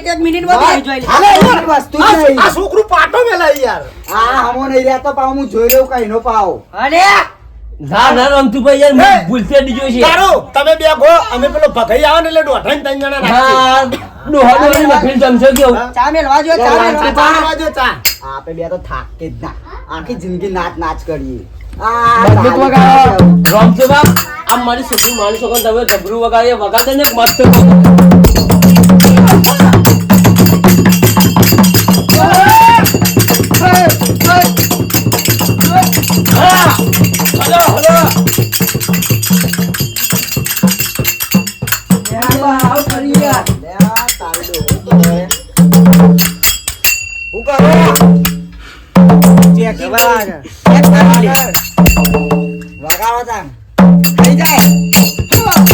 એક મિનિટમાં બેસી જોઈ લે. વસ્તુ જ નહીં. આ છોકરું પાટો મેલાય યાર આ હમો નહીં રહેતો પાવ હું જોઈ રહ્યો કઈ નો પાવ અરે ના ના રમતું ભાઈ યાર હે! હું ભૂલથી દીજો છે. તારું તમે બે ગો અમે પેલો ભગાઈ આવે ને એટલે દોઢા ને ત્રણ જણા રાખીએ. હા ડોહા ડોહી નફીન જમશો કેવું. ચા મેલવા જો ચા ચા મેલવા. ચા લેવા જો ચા આપે બે તો થાકે જ ના આખી જિંદગી નાચ નાચ કરીએ મજબૂત વગાડો. રમજો બા. આમ મારી છોકરી મારી છોકરી તમે ડબરું વગાડીએ વગાડે ને મસ્ત વગાડો તાન થઈ જાય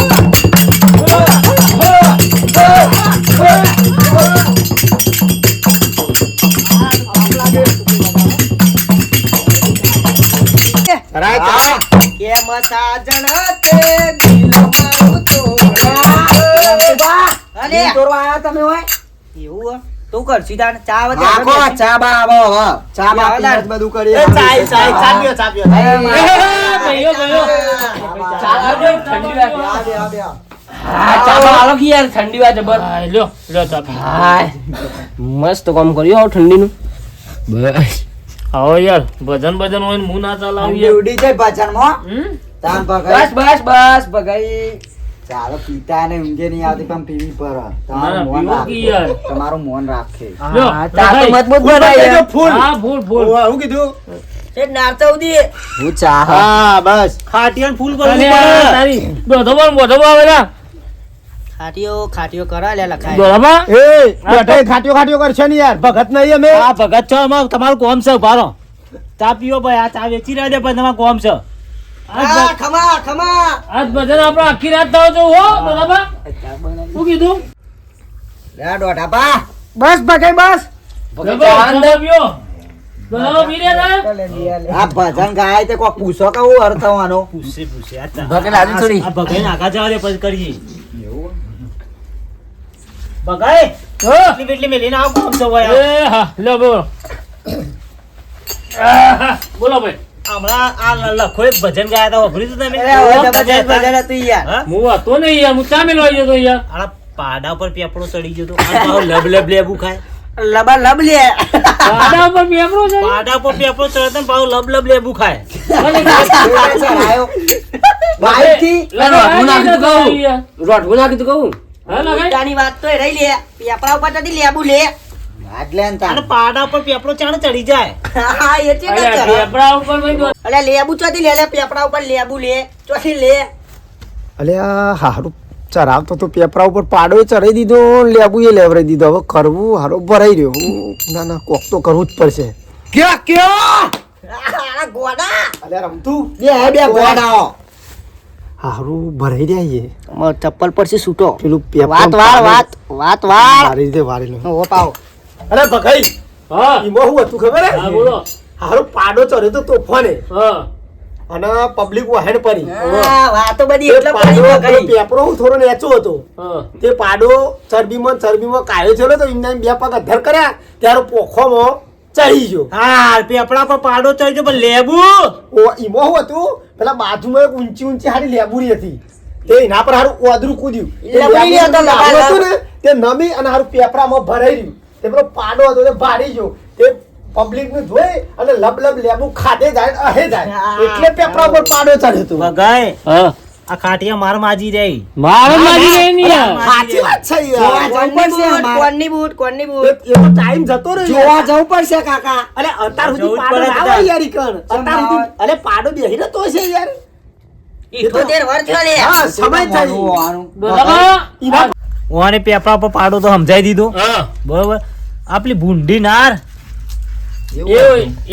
કેમ સાજણ તે દિલ મારું તોડ્યા અરે તોડવા આયા તમે હોય એવું હો? તું કરશી તાન ચા આખો ચા બા આવો હવે. ચા બા પીને જ બધું કરીએ. ચા પીઓ. ભાઈઓ ઠંડી વાત જબર લ્યો લ્યો ચા પી. હાય મસ્ત કામ કર્યું હો ઠંડીનું બસ આવો યાર ભજન ભજન હોય ને મું ના ચલાવીએ. ઉડી જાય ભજનમાં હમ? તાન બસ પકડ બસ બસ ભગાઈ. ચાલો પીતા ને ઊંઘે નહીં આવતી પણ પીવી પર ના, તમારું મોન પીવો કી યાર. રાખે તમારું મોન રાખે લ્યો, હા, ચા તો ભાઈ. મજબૂત બનાવી. ફૂલ હા ફૂલ ફૂલ. હું કીધું હું ચા હા બસ ખાટિયાને ફૂલ કરવું અરે પડે. તારી બોધો આવેલા ખાટીઓ કરા લે લખાય. દોરાબા એ બેઠા ખાટીઓ કરશે ને યાર ભગત નહીં અમે આ ભગત છો અમાર તમારું કોમ છે ભારો ચા પીઓ ભાઈ આ ચા વેચી રહ્યા છે પણ તમારું કોમ છે આજ ભજન આપણે આખી રાત થાવ છો હો દોરાબા શું કીધું લે દોઢાપા બસ ભગાઈ બસ. દોરાબા પીઓ દોરાબા પી રહ્યા તા? આ ભજન ગાય તે કોઈ પૂછો કે હું અર્થ થવાનો પૂછે આ ચા ભગત આજે થોડી આ ભગાઈ નાખા જવા દે પછી કરીએ ભગાઈ હો? એટલી બેટલી મેલીને આવ કોમ છે ભાઈ એ હા લ્યો બોલો આહા, બોલો ભાઈ હમણાં આ લખો એક ભજન ગાયા હતા વાપર્યું હતું તમે અરે હવે જબરજસ્ત ભજન હતું યાર. હા? હું હતો નહીં યાર હું ચા મેળવા ગયો તો યાર આના પાડા પર પેપડો ચડી ગયો તો આ પાછો લબ લબ લેબુ ખાય લબા લબ લે. દાદા ઉપર પેપરો છે પાડા પર પેપડો ચડે ને પાછો લબ લબ લેબુ ખાય બાઈકથી રોટવું નાખી તું કહું રોટવું નાખી તું કહું હા લગાઈ ઉલટાની વાત તો એ રહી લે. પેપડા ઉપર નથી લેબુ લે. વાત લે ને તાન. અને પાડા પર પેપડો ચાણ ચડી જાય હા એ છે ને અલ્યા, ચલો. પેપરા ઉપર ભાઈ દો- અલ્યા લેબુ ચોથી લે લે પેપડા ઉપર લેબુ લે ચોથી લે. અલ્યા હારું ચરાવતો તો પેપરા ઉપર પાડો ચડાઈ દીધો લેબુ એ લેવરાઈ દીધો હવે કરવું હારો ભરાઈ રહ્યો ના ના કોક તો કરવું જ પડશે આ ગોડા અલ્યા રમતું બે ગોડાઓ હારું ભરાઈ રહ્યા છે અમાર ચપ્પલ પર છે છૂટો. પેલું પેપર વાત વાર વાત વાત વાર. મારી રીતે વારી લો ઓ પાવ. અરે ભગાઈ હા ઈમાં હું હતું ખબર હા બોલો હારું પાડો ચડ્યો તો તોફાને હા અને પબ્લિક વહેણ પડી હા વાતો બધી તે એટલે પાડો પડી પેલો ગઈ. પેપરો હું થોડો નેચો હતો હા તે પાડો ચરબીમાં કાયો છે તો એમને બે પગ અધર કર્યા ત્યારે પોખોમાં ચડી ગયો હા પેપડા પર પાડો ચડી ગયો પણ લેબુ ઓ ઈમાં હું હતું પેલા બાજુમાં એક ઊંચી હારી લેબુરી હતી તે એના પર હારું ઓદરું કૂદ્યું તે લેબુરી લેબુરીનું હતો લગાડો. લાડુ હતું ને તે નમી અને હારું પેપરામાં ભરાઈ રહ્યું તે પેલો પાડો હતો તે ભારી ગયો તે પબ્લિક નું જોઈ અને લબ લબ લેબુ ખાધે જાય અહે જાય એટલે પેપરા પર પાડો ચડ્યો હતો ભગાય હા આ ખાટિયા માર માજી રહી મારે મારી ગઈ નહીં યાર સાચી વાત છે જોવા યાર જવું પડશે અમારે. કોણની બૂટ કોણની એ બૂટ. એ તો ટાઈમ જતો રહ્યો જોવા યાર. જવું પડશે કાકા. અરે અત્યાર સુધી જવું જ પાડો પડે ના બધા. હોય યાર ઈ કણ. અત્યાર સુધી અરે પાડો બેહી રહેતો હશે યાર એ તો 78 વર્ષ થયો લે. હા સમય થઈ હોવાનું. દોરાબા ઈના ઓને પેપડા પર પાડો તો સમજાઈ દીધો હા બરોબર આપલી ભૂંડી નાર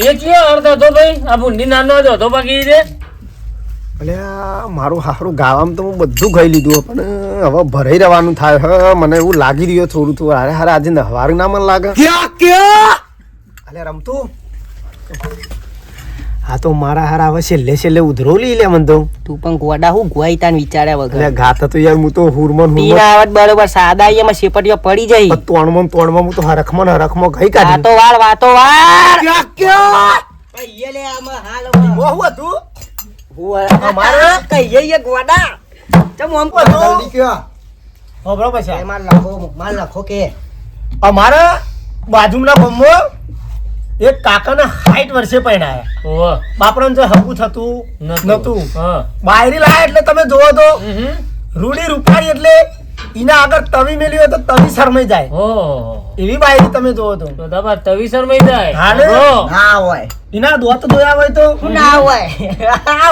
એ કયો અર્થ હતો ભાઈ આ ભૂંડી નાનો જ હતો બાકી રે અલ્યા મારું હારું ગાવામાં તો હું બધું ખાઈ લીધું પણ હવે ભરાઈ રહેવાનું થાય હ મને એવું લાગી રહ્યું થોડું થોડું હારે હારે આજે નહવારું ના મને લાગે અલ્યા રમતું હા તો મારા હારા હવે છેલ્લે ઉધરો લઈ લે મને તો તું પણ ગોડા હું ગોઈ તાન વિચાર્યા વગર. અલ્યા ગાતા તો યાર હું તો હુરમન પીન આવત બરોબર સાદા એમાં શેપટીઓ પડી જાય. તોણમાં હું તો હરખમાં ગઈ વાતો વાર વાતો વાર. કહીએ ગોડા ચમ આમ જલ્દી કયો. ખબર પછી માલ લખો કે અમારા બાજુના ગામમાં એક કાકાના 60 વર્ષે પરણાયા ઓહો. બાપરાને જો હકું થતું નતું હા. બાયરી લાયા એટલે તમે જોવો તો હમ. રૂડી રૂપાળી એટલે એના આગળ તવી મેલી હોય તો તવી શરમાઈ જાય ઓહો. એવી બાયરી તમે જોવો તો તો તમારે તવી શરમાઈ જાય. હા ને? બરો. ના હોય એના દોત ધોયા હોય તો ના હોય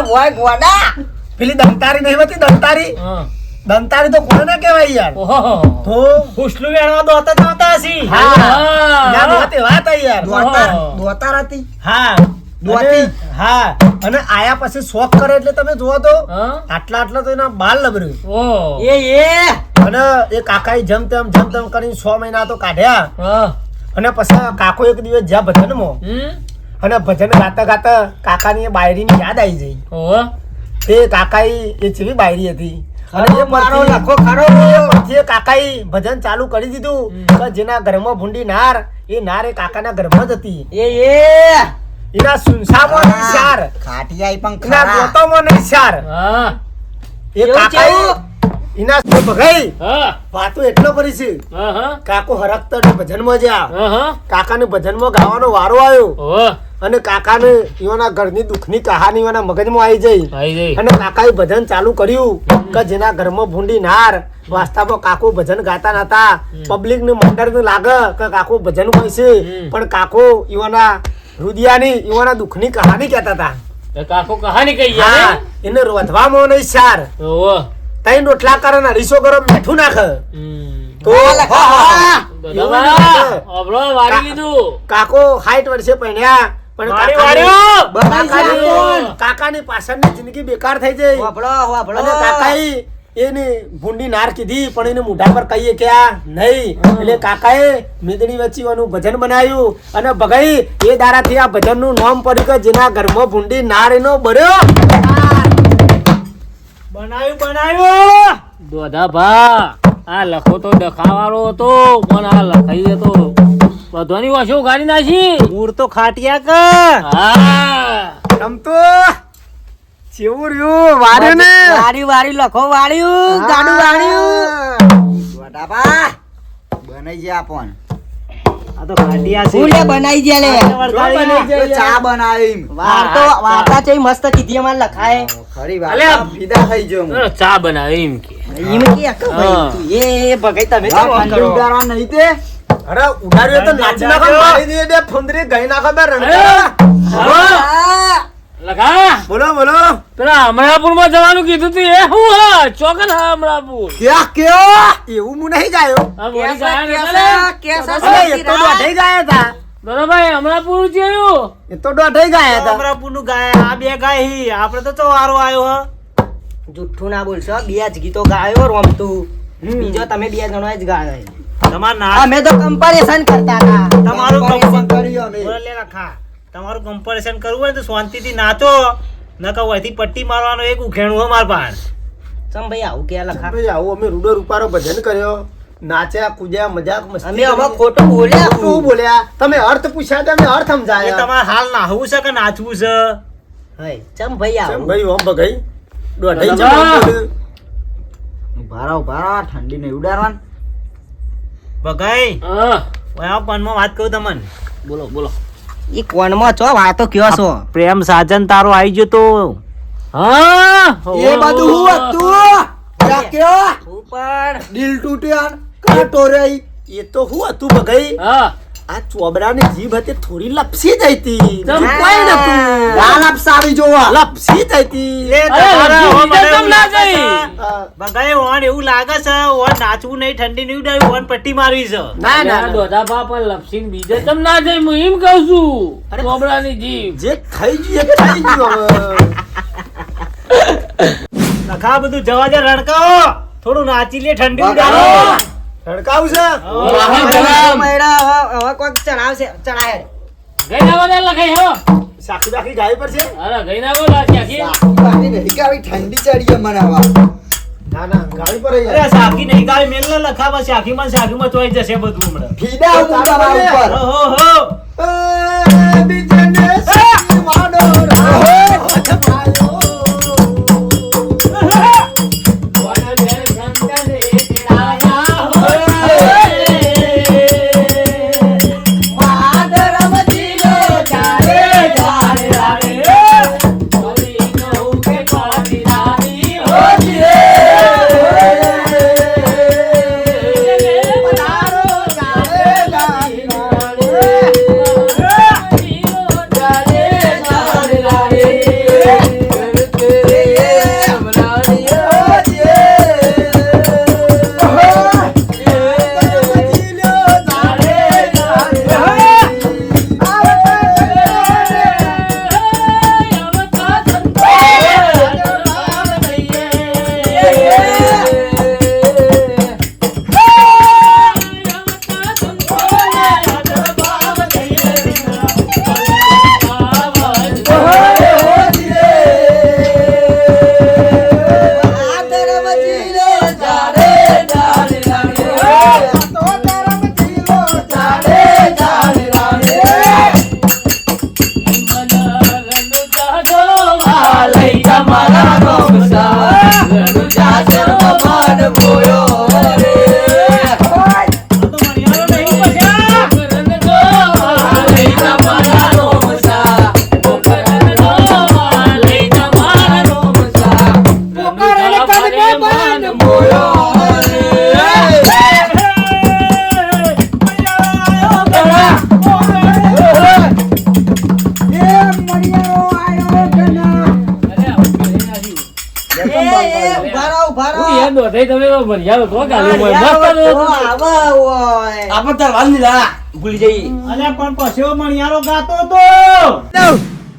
હોય ગોડા પેલી દંતારી નહીં હોતી દંતારી હા. દંતારી તો કોને ના કહેવાય યાર ઓહો. તો હુસલું વેણવા દોતા જ નહોતા હસી. ના દોત એવા હતા યાર દોતાર હતી હા દોતી. અને- હા અને આયા પછી શોખ કરે એટલે તમે જુઓ તો હા. આટલા તો એના બાલ લબર્યું ઓહો. એ અને એ કાકાએ જેમ તેમ કરીને 6 મહિના તો કાઢ્યા હા. અને પછી કાકો એક દિવસ જ્યાં ભજનમાં હમ. અને ભજન ગાતા ગાતા કાકાની એ બાયરીની યાદ આવી ગઈ ઓહો. એ કાકાઈ એ ચેવી બાયરી હતી અને એ મારો પરથી- લખો ખરો એ પરથી એ કાકાઈ ભજન ચાલુ કરી દીધું કે જેના ઘરમાં ભૂંડી નાર એ નાર એ કાકાના ઘરમાં જ હતી એ એના સુનસામાં નહીં શાર ખાટિયાઈ પણ એના ખરા. ગોતોમાં નહીં શાર હા. એ એવું કાકાઈ કેવું? એના ભગાઈ હા. વાતો એટલો કરી છે હા. હા. કાકો હરકતો ને ભજનમાં જ્યાં હા. હા. કાકાને ભજનમાં ગાવાનો વારો આવ્યો ઓહો. અને કાકાને એવાના ઘરની દુઃખની કહાની એવાના મગજમાં આવી જઈ આઈ જઈ. અને કાકાએ ભજન ચાલુ કર્યું કે જેના ઘરમાં ભૂંડી નાર વાસ્તવમાં કાકો ભજન ગાતા નતા પબ્લિક ને મંડળ ને લાગે કે કાકો ભજન હોય છે પણ કાકો એવાના રુદિયાની એવાના દુઃખની કહાની કહેતા હતા એ કાકો કહાની કહી હા યાર. એને રોધવામાં નહીં સાર ઓહો. તઈ રોટલા કરે ને અઢીસો ગરમ મીઠું નાખે હમ. તો દાદા, અબળો વાળી લીધું. કાકો 60 વર્ષે પહેણ્યા પણ વાળી, કાકાની- વાળી. કાકાની- કાકાની પાછળની જિંદગી બેકાર થઈ જઈ વાપડો વાપડો અને કાકાએ એને ભૂંડી નાર કીધી પણ એને મોઢા પર કહીએ કે આ નહીં એટલે કાકાએ મેદની વચ્ચીવાનું ભજન બનાવ્યું અને ભગાઈ એ દારાથી આ ભજનનું નામ પડ્યું કે જેના ઘરમાં ભૂંડી નાર એનો બર્યો બનાવ્યું. દોધા ભા આ લખો તો ડખાવાળો હતો પણ આ લખાઈ તો બધાની વાસો ઉઘાડી નાખી. મૂળ તો ખાટિયા કર. હા. તમ તો ચેવું રહ્યું વાર્યું ને વાળી વાળી લખો વાળ્યું ગાડું વાળ્યું વડાપા બનાઈ ગયા પણ આ તો ખાટિયા છે. ફૂલે બનાવી દે લે તો ચા બનાવી વાર્તા છે મસ્ત કીધી અમારે લખાય ખરી અલ્યા. વાત ફીદા થઈ ગયો હું. ચા બનાવી એમ કે. એમ કે અક્કલ ભાઈ તું એ ભગાઈ તમે આ તો ફોન ઠંડી કરો ઉડાડવા નહીં તે અરે ઉડાડ્યો તો નાચી નાખો મારી દે દે ફુંદરી ગઈ નાખો બે રણકા. આ, લખા બોલો બોલો પેલા અમરાપુરમાં જવાનું કીધું તું એ હું હા ચોકન હા અમરાપુર. ક્યાં કયો એવું હું નહીં ગાયો આ મોડી કેસા, ગાયા ને કેસા, એટલે? કેસા અરે એ તો દોઢઈ ગયા હતા દોરાભાઈ અમરાપુર છે એવું. એ તો દોઢઈ ગયા હતા અમરાપુરનું ગાય આ બે ગાય હી આપણે તો ચો વારો આવ્યો હ. જુઠ્ઠું ના બોલશો બે જ ગીતો ગાયો રમતું બીજો તમે બે જણો જ ગાયો તમાર ના અમે તો કમ્પેરિઝન કરતા હતા તમારું Comparison કર્યું અમે. બોલો લે લખા. તમારું કમ્પેરિઝન કરવું હોય ને તો શાંતિથી નાચો નકર અહીંથી પટ્ટી મારવાનો એક ઉઘેણું હો માર પાસે. ચમ ભાઈ આવું કે લખા ભાઈ આવું અમે રૂડો રૂપારો ભજન કર્યો નાચ્યા કૂદ્યા મજાક મસ્તી અમે હવે કરી. ખોટું બોલ્યા શું બોલ્યા તમે અર્થ પૂછ્યા તમે અર્થ એ સમજાયા તમારે હાલ નાહવું છે કે નાચવું છે? હઈ ચમ ભાઈ કેમ આવું ભાઈ ઓમ ભગાઈ દોઢઈ બરાબર. ચમ ઓમ બોલ્યું? ઉભા રહો, ઉભા રહો, ઠંડી નહીં ઉડાડવાની. બગાઈ હા. ઓય આ પનમાં વાત કહું તમને. બોલો બોલો. ઈ કોણમાં છો વાતો કયો છો પ્રેમ સાજન તારો આવી ગયો તો હા. એ બધું હું હતું ક્યાં કયો ઉપર દિલ તૂટ્યા કાંટો રહી એ તો હું હતું ભગાઈ હા. આ ચોબરાની જીભ હતી થોડી લપસી જઈ હતી ચમ. કોઈ નતું લાલ આપસાવી જોવા લપસી જઈ હતી લે અરે, તમારે હજી હવે મને બીજા એવું કેમ ના લાગે જઈ? છે. બગાઈ ઓન એવું લાગે છે ઓન નાચવું નહીં ઠંડી નહીં ઉડાડવી ઓન પટ્ટી મારવી છે. ના ના ના. દોધા ભા પણ લપસીને બીજે ચમ ના જાય હું એમ કહું છું. ચોબડાની જીભ. જે થઈ ગયું એ થઈ ગયું હવે લખા બધું જવા દે રડકાઓ થોડું નાચી લે ઠંડી ઉડાડો. રડકાવું છે હવે કોઈક ચડાવશે ચડાય ગઈ ના બોલે લખાઈ હો. સાખી બાખી ગાય પર છે અરે ગઈ ના બોલે ત્યાંથી. બાકી નહીં કે આવી ઠંડી ચડી છે મને હવે. ના ના ગાડી પર જ અરે સાખી નહીં ગાય મેલ ને લખા બસ સાખીમાં ચોઈ જશે બધું હમણાં. ફીદા હું તમારા ઉપર. ઓહો બીજને સીવાનો માધરમ દિલે ભાઈ તમે તો ભરિયારો તો ગાલી હોય મસ્ત આવો હતો. ઓય. આપણે તરવાર ની લા ભૂલી જઈએ. અલ્યા પણ પછીઓ મણિયારો ગાતો તો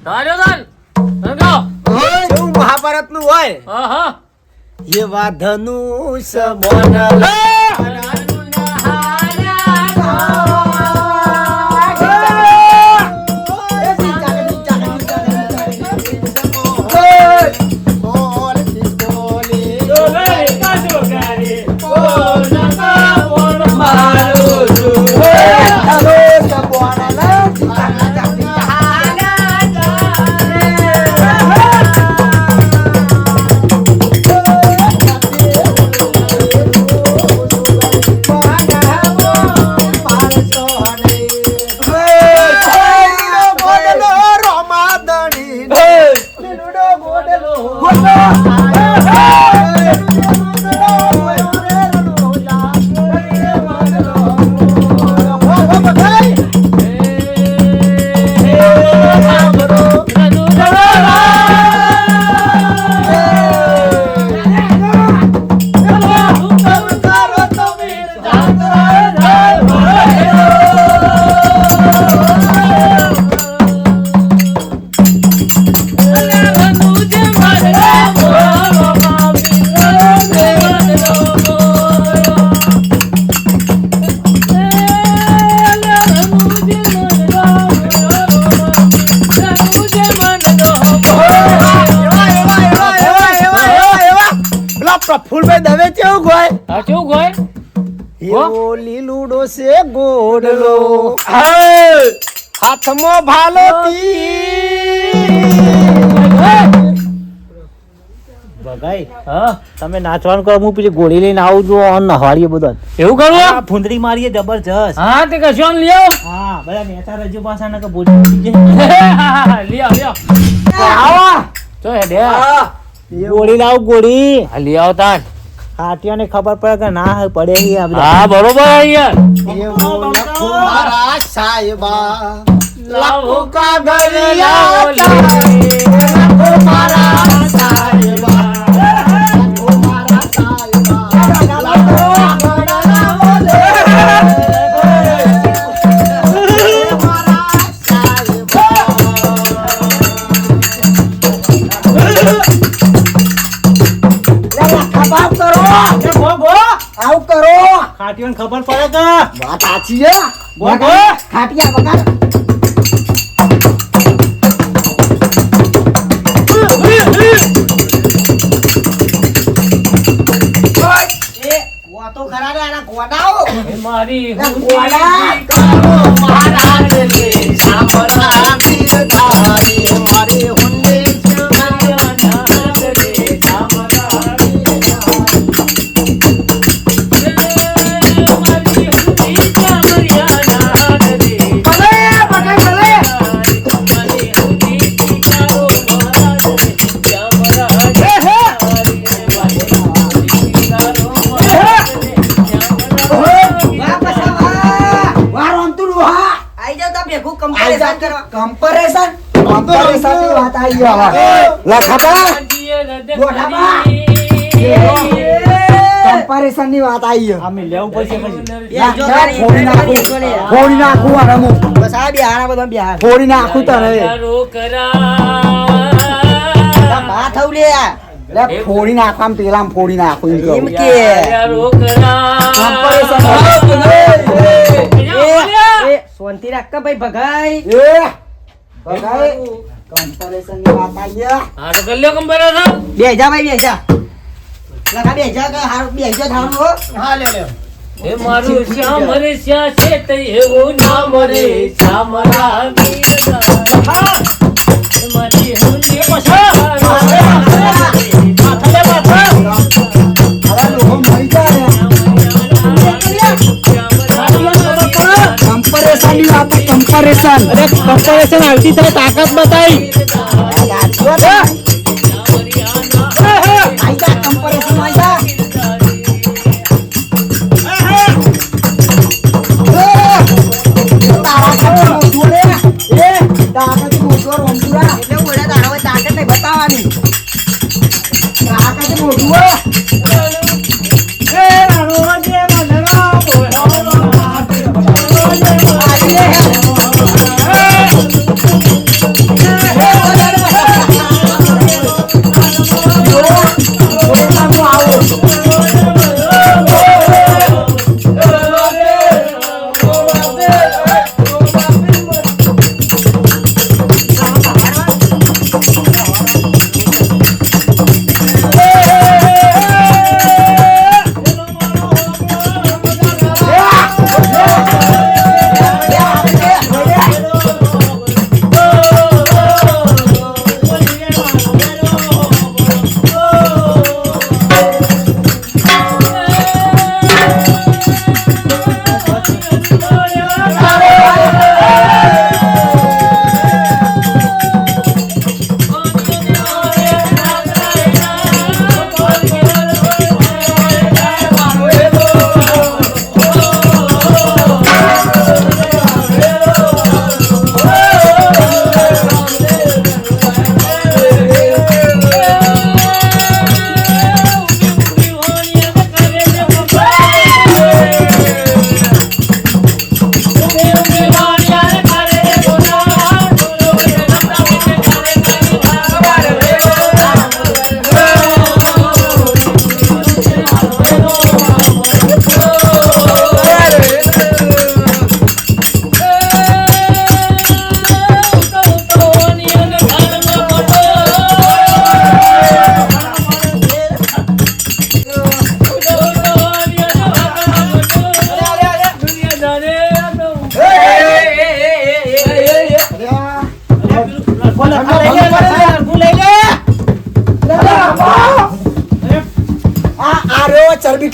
તાર્યો તાન તને કહો. કેવું મહાભારતનું હોય હા હા એવા ધનુષ બોનલ પ્રફુલભાઈ દવે કેવું હોય હા કેવું ગોય એવો લીલુડો છે ગોડલો હાથમાં ભાલો ભગાઈ હા તમે નાચવાનું કરો હું પેલી ગોળી લઈને આવું છું અને નહાડીએ બધા એવું કરવું આ ફૂંદરી મારીએ જબરજસ્ત હા તે કશો ને લ્યો હા બધા નેતા રજુ પાછા નકર બોલી ઉડી જાય લ્યો લ્યો આવા તો હેડે ગોળી લાવ ગોળી હા લી આવ તાન હાટિયાને ખબર પડે કે ના પડે ઈ આ બધા હા બરોબર યાર એવો લખો મારા સાહેબા લાવો કાગળિયા લખો મારા સાહેબા લખો મારા સાહેબા લખો આવું કરો હાટિયાને ખબર પડે કે વાત સાચી છે વગાડ. ખાટિયા વગાડ વાતો ખરા રે આના ગોડાઓ. એ મારી ગોડા. મારી હુંડી વાહ પાછા વાહ. વાહ રમતું ડોહા. આઈ જાવ તા ભેગું comparison કરવા. કમ્પેરેશન ની વાત આવી ગયો લખાતા કમ્પેરેશન ની વાત આવી ગયો અમે લેવું પડશે પછી બેસજો તારી. ફોડી નાખું બેસજો લે. ફોડી નાખું અને હું બસ આ બિહારના બધા બિહાર. ફોડી નાખું તને તા બા થઉ લે. લે ફોડી નાખવા પેલા ફોડી નાખું એમ કહું. એમ કે. કમ્પેરેશન એ શાંતિ રાખ કે ભાઈ ભગાઈ. બગાઈ કમ્પેરેશન ની વાત આવી ગયો બેજા ભાઈ બેજા. લગા બેજા કે હારું બેજા થારું હો. હા લે લે મારું શ્યામ રે શ્યા છે તે એવું નામ રે શ્યામ મારી હુંડી હવે લોકો મરી જાય કમ્પેરેશન ની વાત કમ્પેરેશન અરે કમ્પેરેશન આવતી તો તાકાત બતાઈ કમ્પેરેશન આવી જા તારા ખાવા મોટું રે એ તારા થી મોટું રમતુરા એટલે ઓલા તારા હોય તાકાત નહીં બતાવવાની. તારા થી મોટું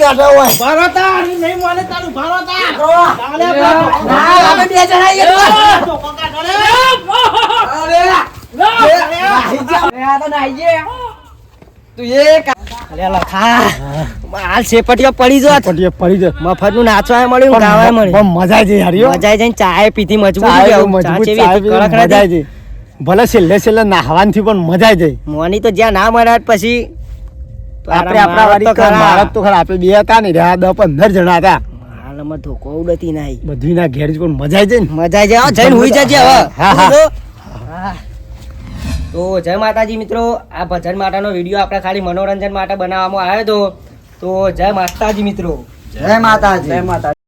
કાઢો હોય ભારતા નહીં માને તારું ભારતા ના અમે બે જણા આવીએ તો. ચોકન કાઢો લે આ તો નાઈ ગયા. તું એ અરે લખા હાલ શેપટીઓ પડી જોત પટીએ પડી જાય મફત નું નાચવા મળ્યું ગાવા મળ્યું પણ મજા જાય યાર યો. મજા જઈને ચાય પીધી મજબૂત ચાય થઈ તો ગયું. ચા મજબૂત જેવી ચાય હતી, પીવી કડક મજા નથી. જાય ભલે છેલ્લે નાહવાથી પણ મજા જાય મોની તો જ્યાં ના મળે પછી આપણે આપણા વાળી મારા તો ખરા આપણે બે હતા ને રહ્યા 10-15 જણા હતા હાલમાં ધોકો ઉડતી નહીં બધી ના ઘેર જ પણ મજા જાય ને મજા જાય હો, જઈને હુઈ જજે હવે હા, હા. હા. તો જય માતાજી મિત્રો, આ ભજન માટેનો વિડીયો આપણે ખાલી મનોરંજન માટે બનાવવામાં આવ્યો હતો. તો જય માતાજી મિત્રો. જય માતાજી. જય માતાજી.